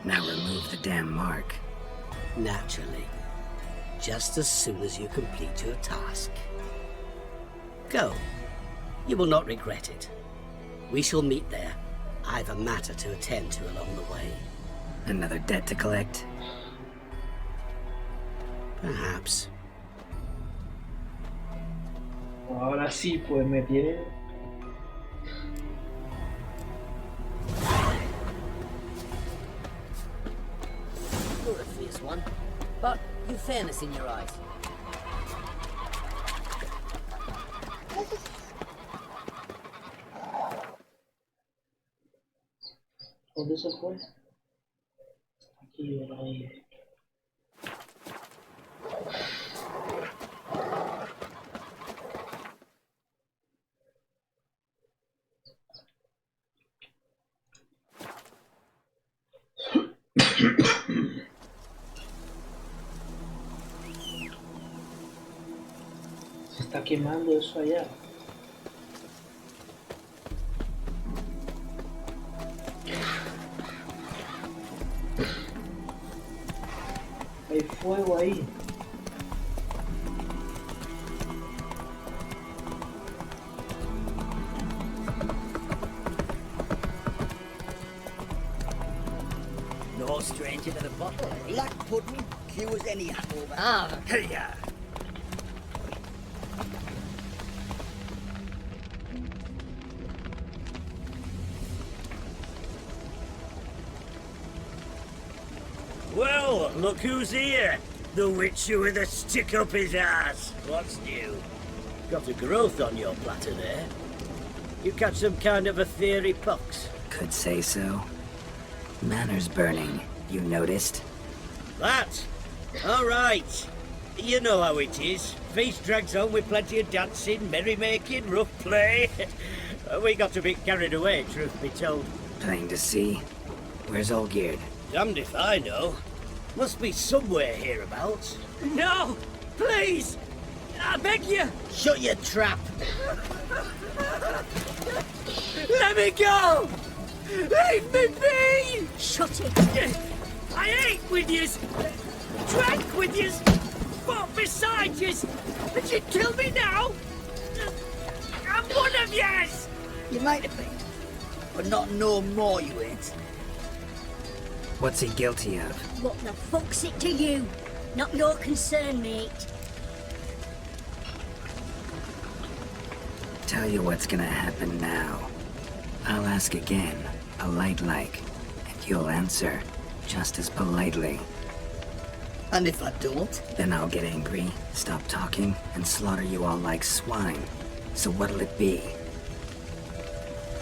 Now remove the damn mark. Naturally. Just as soon as you complete your task. Go. You will not regret it. We shall meet there. I've a matter to attend to along the way. Another debt to collect? Perhaps. Ahora sí, pues me tiene. You're a fierce one, but you've fairness in your eyes. ¿Dónde se fue? Aquí, ahí. Se está quemando eso allá. Hay fuego ahí. No stranger to the bottle, eh? Black pudding, cure as any hangover. Ah, Hiya! Well, look who's here. The witcher with a stick up his ass. What's new? Got a growth on your platter there. You catch some kind of a theory pox? Could say so. Manor's burning. You noticed? That? All right. You know how it is. Feast drags on with plenty of dancing, merrymaking, rough play. We got a bit carried away, truth be told. Plain to see. Where's Olgierd? Damned if I know. Must be somewhere hereabouts. no! Please! I beg you! Shut your trap! Let me go! Leave me be! Shut it! I ate with yous! Drank with yous! Fought beside yous! And you kill me now? I'm one of yous! You might have been, but not no more you ain't. What's he guilty of? What the fuck's it to you? Not your concern, mate. Tell you what's gonna happen now. I'll ask again, a light like, and you'll answer just as politely. And if I don't? Then I'll get angry, stop talking, and slaughter you all like swine. So what'll it be?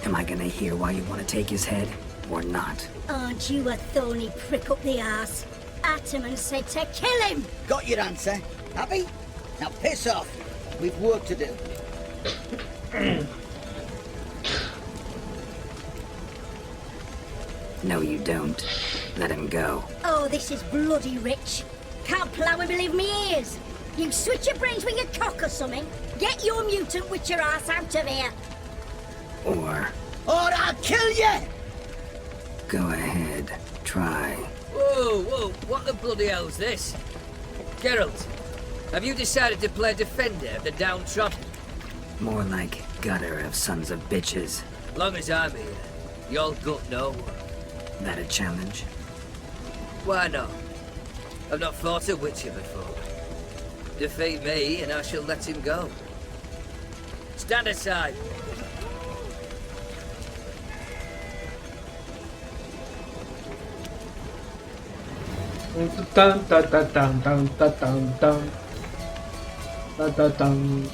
Am I gonna hear why you want to take his head, or not? Aren't you a thorny prick up the arse? Ataman said to kill him! Got your answer. Happy? Now piss off. We've work to do. No, you don't. Let him go. Oh, this is bloody rich. Can't plough and believe me ears. You switch your brains with your cock or something. Get your mutant witcher ass out of here. Or I'll kill you! go ahead, try. Whoa, whoa, what the bloody hell's this? Geralt, have you decided to play defender of the downtrodden? More like gutter of sons of bitches. Long as I'm here, you'll gut no one. That a challenge? Why not? I've not fought a witcher before. Defeat me and I shall let him go. Stand aside.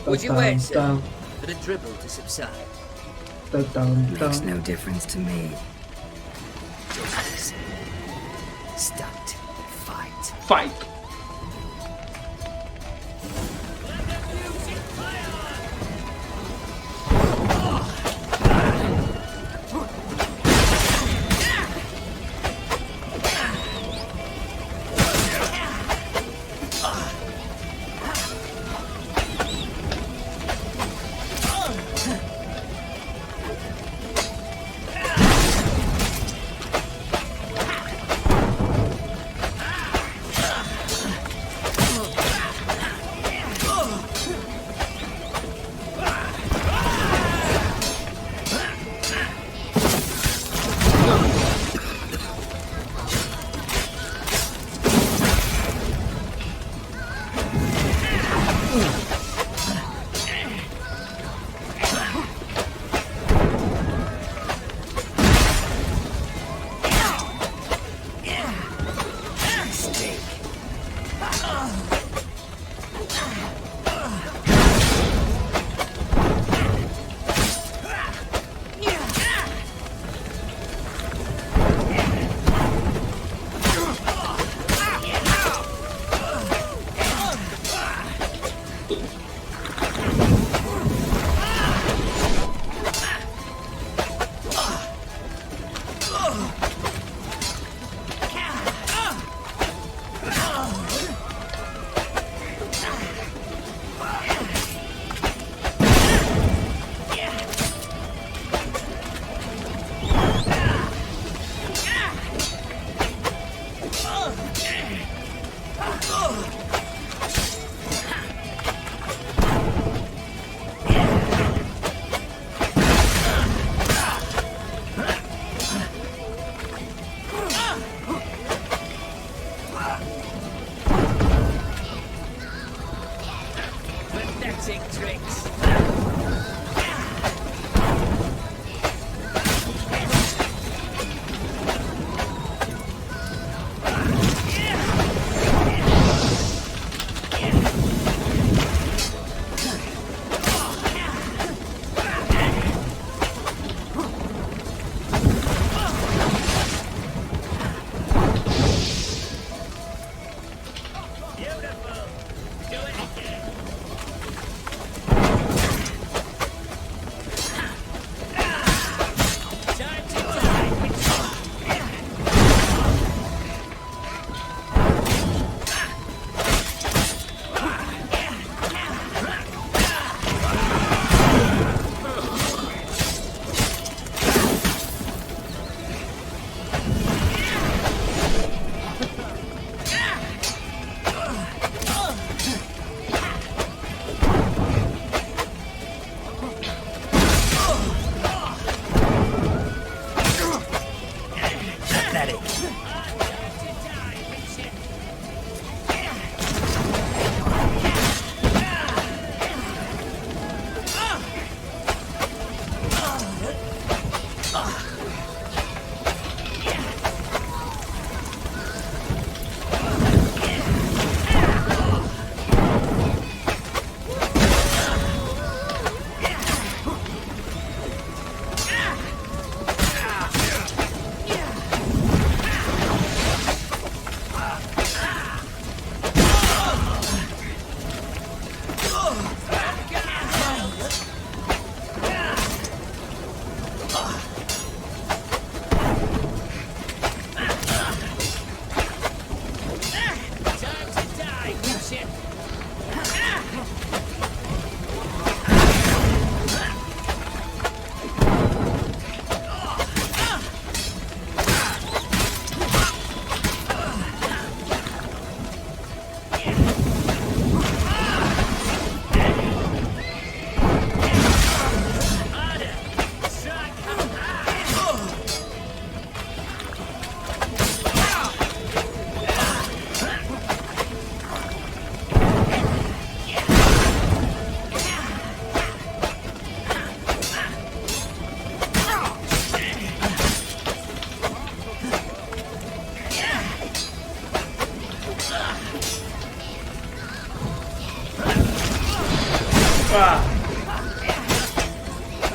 Would you wait, sir, for the dribble to subside? Makes no difference to me. Stunt. Fight. Fight.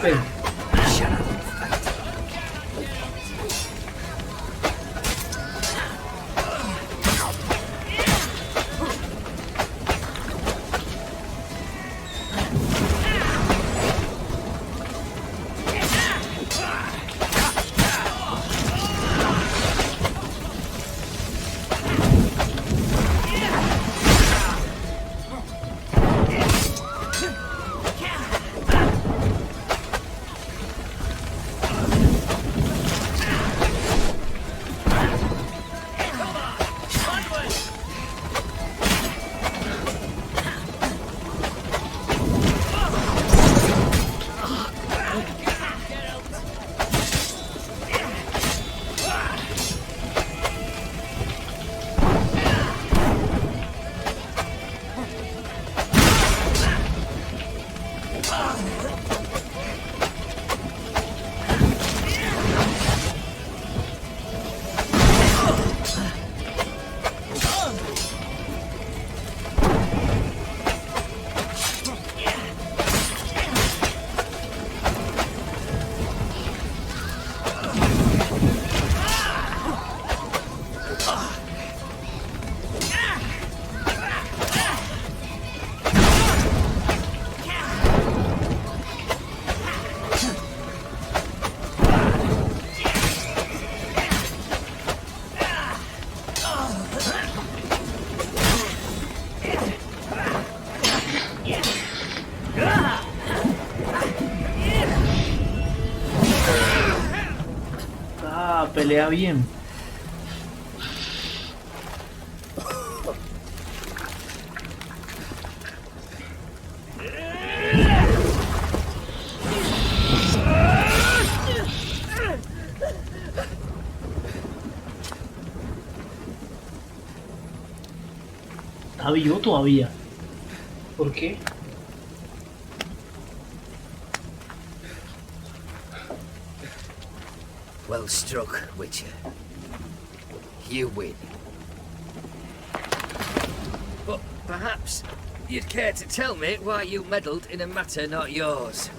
Ven. Pelea bien. ¿Está vivo todavía? ¿Por qué? Well struck, Witcher. You win. But perhaps you'd care to tell me why you meddled in a matter not yours.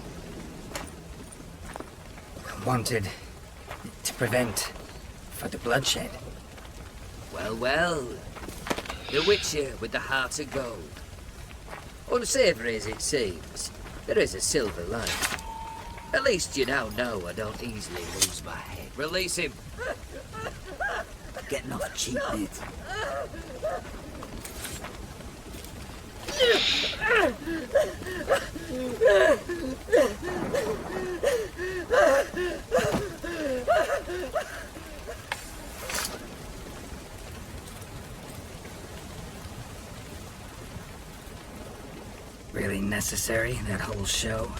Wanted to prevent for the bloodshed. Well, well. The Witcher with the heart of gold. Unsavoury as it seems, there is a silver lining. At least you now know I don't easily lose my head. Release him. Getting off cheap, mate. Really necessary, that whole show?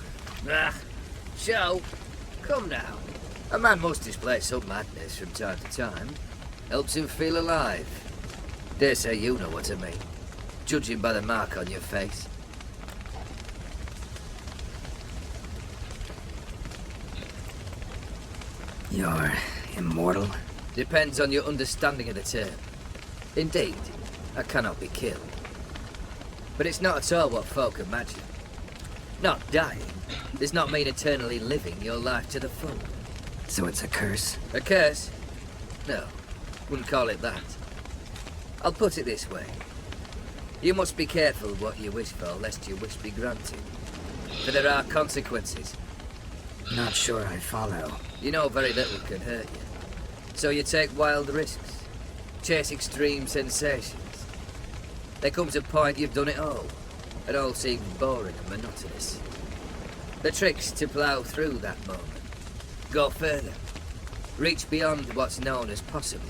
Ah, show? Come now. A man must display some madness from time to time. Helps him feel alive. Dare say you know what I mean, judging by the mark on your face. You're immortal? Depends on your understanding of the term. Indeed, I cannot be killed. But it's not at all what folk imagine. Not dying does not mean eternally living your life to the full. So it's a curse? A curse? No, wouldn't call it that. I'll put it this way. You must be careful what you wish for, lest your wish be granted. For there are consequences. Not sure I follow. You know very little can hurt you. So you take wild risks. Chase extreme sensations. There comes a point you've done it all. It all seems boring and monotonous. The trick's to plough through that moment. Go further. Reach beyond what's known as possible.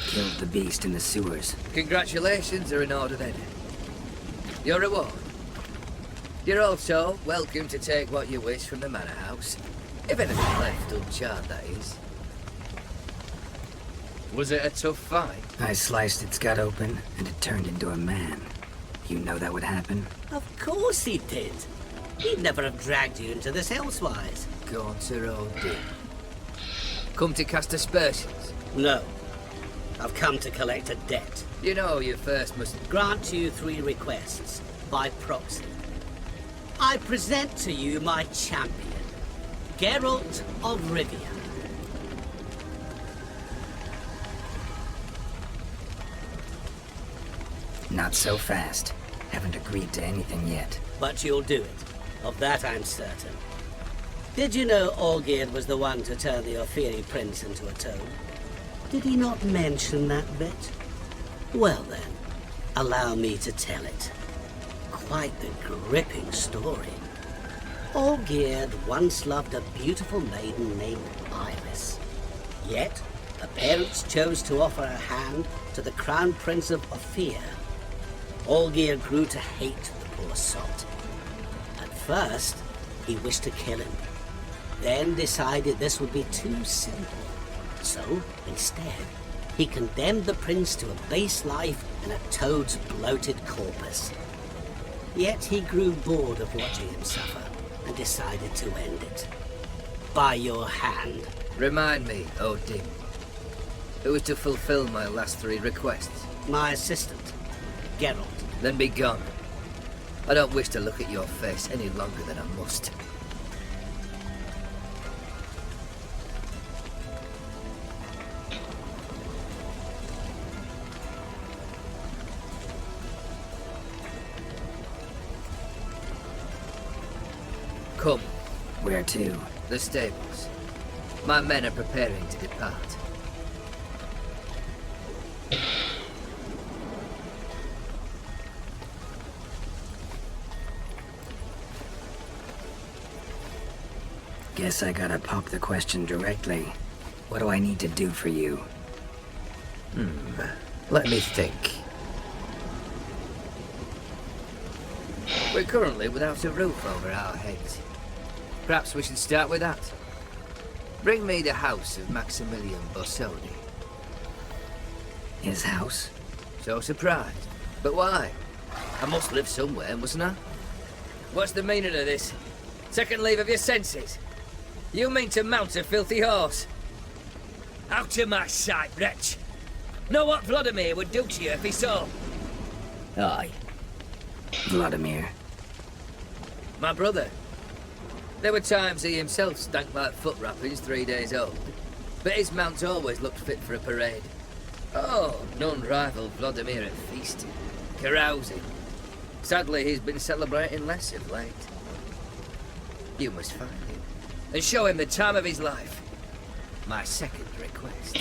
Killed the beast in the sewers. Congratulations are in order then. Your reward. You're also welcome to take what you wish from the manor house. If anything left uncharred, that is. Was it a tough fight? I sliced its gut open, and it turned into a man. You know that would happen? Of course he did. He'd never have dragged you into this elsewise. Gaunter O'Din. Come to cast aspersions? No. I've come to collect a debt. You know you first must grant you 3 requests. by proxy. I present to you my champion, Geralt of Rivia. Not so fast. Haven't agreed to anything yet. But you'll do it. Of that I'm certain. Did you know Olgierd was the one to turn the Ophiri prince into a toad? Did he not mention that bit? Well then, allow me to tell it. Quite the gripping story. Olgierd once loved a beautiful maiden named Iris. Yet, her parents chose to offer her hand to the Crown Prince of Ophir. Olgierd grew to hate the poor sot. At first, he wished to kill him, then decided this would be too simple. So, instead, he condemned the prince to a base life in a toad's bloated corpus. Yet he grew bored of watching him suffer and decided to end it. By your hand. Remind me, Odin. Who was to fulfill my last 3 requests? My assistant, Geralt. Then be gone. I don't wish to look at your face any longer than I must. Come. Where to? The stables. My men are preparing to depart. Guess I gotta pop the question directly. What do I need to do for you? Let me think. We're currently without a roof over our heads. Perhaps we should start with that. Bring me the house of Maximilian Borsodi. His house? So surprised. But why? I must live somewhere, mustn't I? What's the meaning of this? Second leave of your senses? You mean to mount a filthy horse? Out of my sight, wretch! Know what Vladimir would do to you if he saw? Aye. Vladimir. My brother. There were times he himself stank like foot wrappings 3 days old, but his mount always looked fit for a parade. Oh, none rival Vladimir at feasting, carousing. Sadly, he's been celebrating less of late. You must find him, and show him the time of his life. My second request.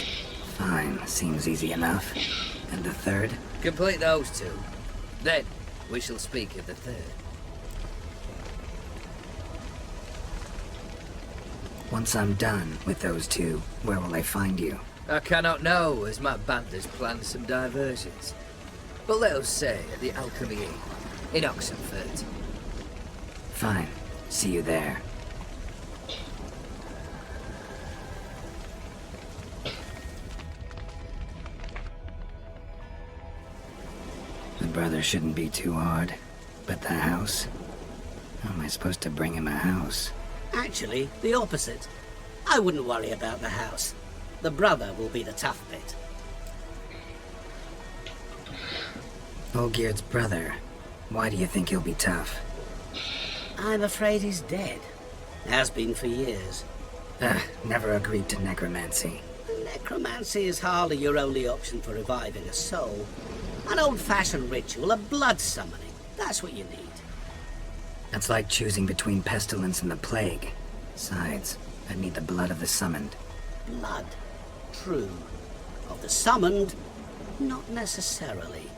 Fine, seems easy enough. And the third? Complete those 2. Then, we shall speak of the third. Once I'm done with those 2, where will I find you? I cannot know, as my band has planned some diversions. But let us say at the Alchemy Inn, in Oxenfurt. Fine. See you there. The brother shouldn't be too hard. But the house? How am I supposed to bring him a house? Actually, the opposite. I wouldn't worry about the house. The brother will be the tough bit. Olgierd's brother. Why do you think he'll be tough? I'm afraid he's dead. Has been for years. Never agreed to necromancy. Necromancy is hardly your only option for reviving a soul. An old-fashioned ritual, a blood summoning. That's what you need. That's like choosing between pestilence and the plague. Besides, I'd need the blood of the summoned. Blood. True. Of the summoned, not necessarily.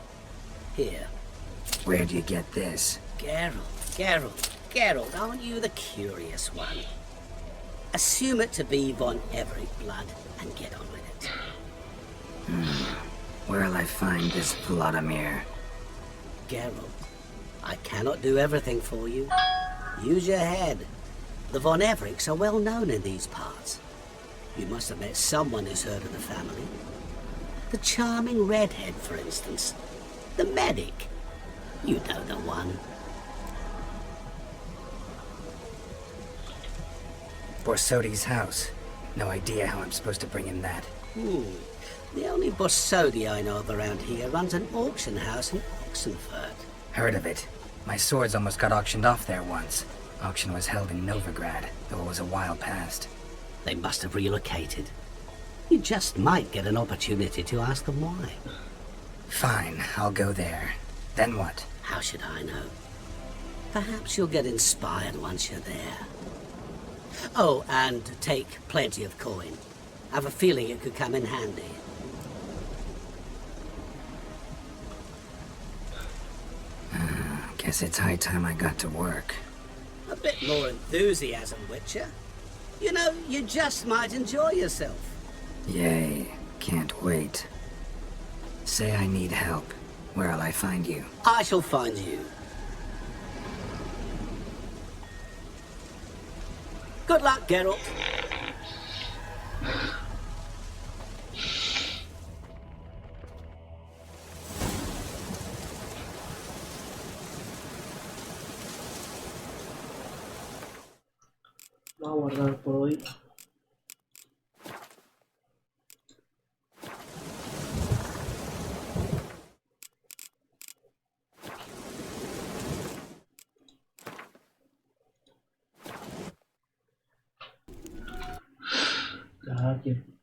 Here. Where do you get this? Geralt, aren't you the curious one? Assume it to be von Everett blood and get on with it. Where'll I find this Vladimir? Geralt, I cannot do everything for you. Use your head. The von Evericks are well known in these parts. You must have met someone who's heard of the family. The charming redhead, for instance. The medic. You know the one. Borsodi's house. No idea how I'm supposed to bring him that. The only Borsodi I know of around here runs an auction house in Oxenfurt. Heard of it. My swords almost got auctioned off there once. Auction was held in Novigrad, though it was a while past. They must have relocated. You just might get an opportunity to ask them why. Fine, I'll go there. Then what? How should I know? Perhaps you'll get inspired once you're there. Oh, and take plenty of coin. I have a feeling it could come in handy. Guess it's high time I got to work. A bit more enthusiasm, Witcher. You know, you just might enjoy yourself. Yay, can't wait. Say I need help. Where'll I find you? I shall find you. Good luck, Geralt. Vamos a guardar por hoy. Ya que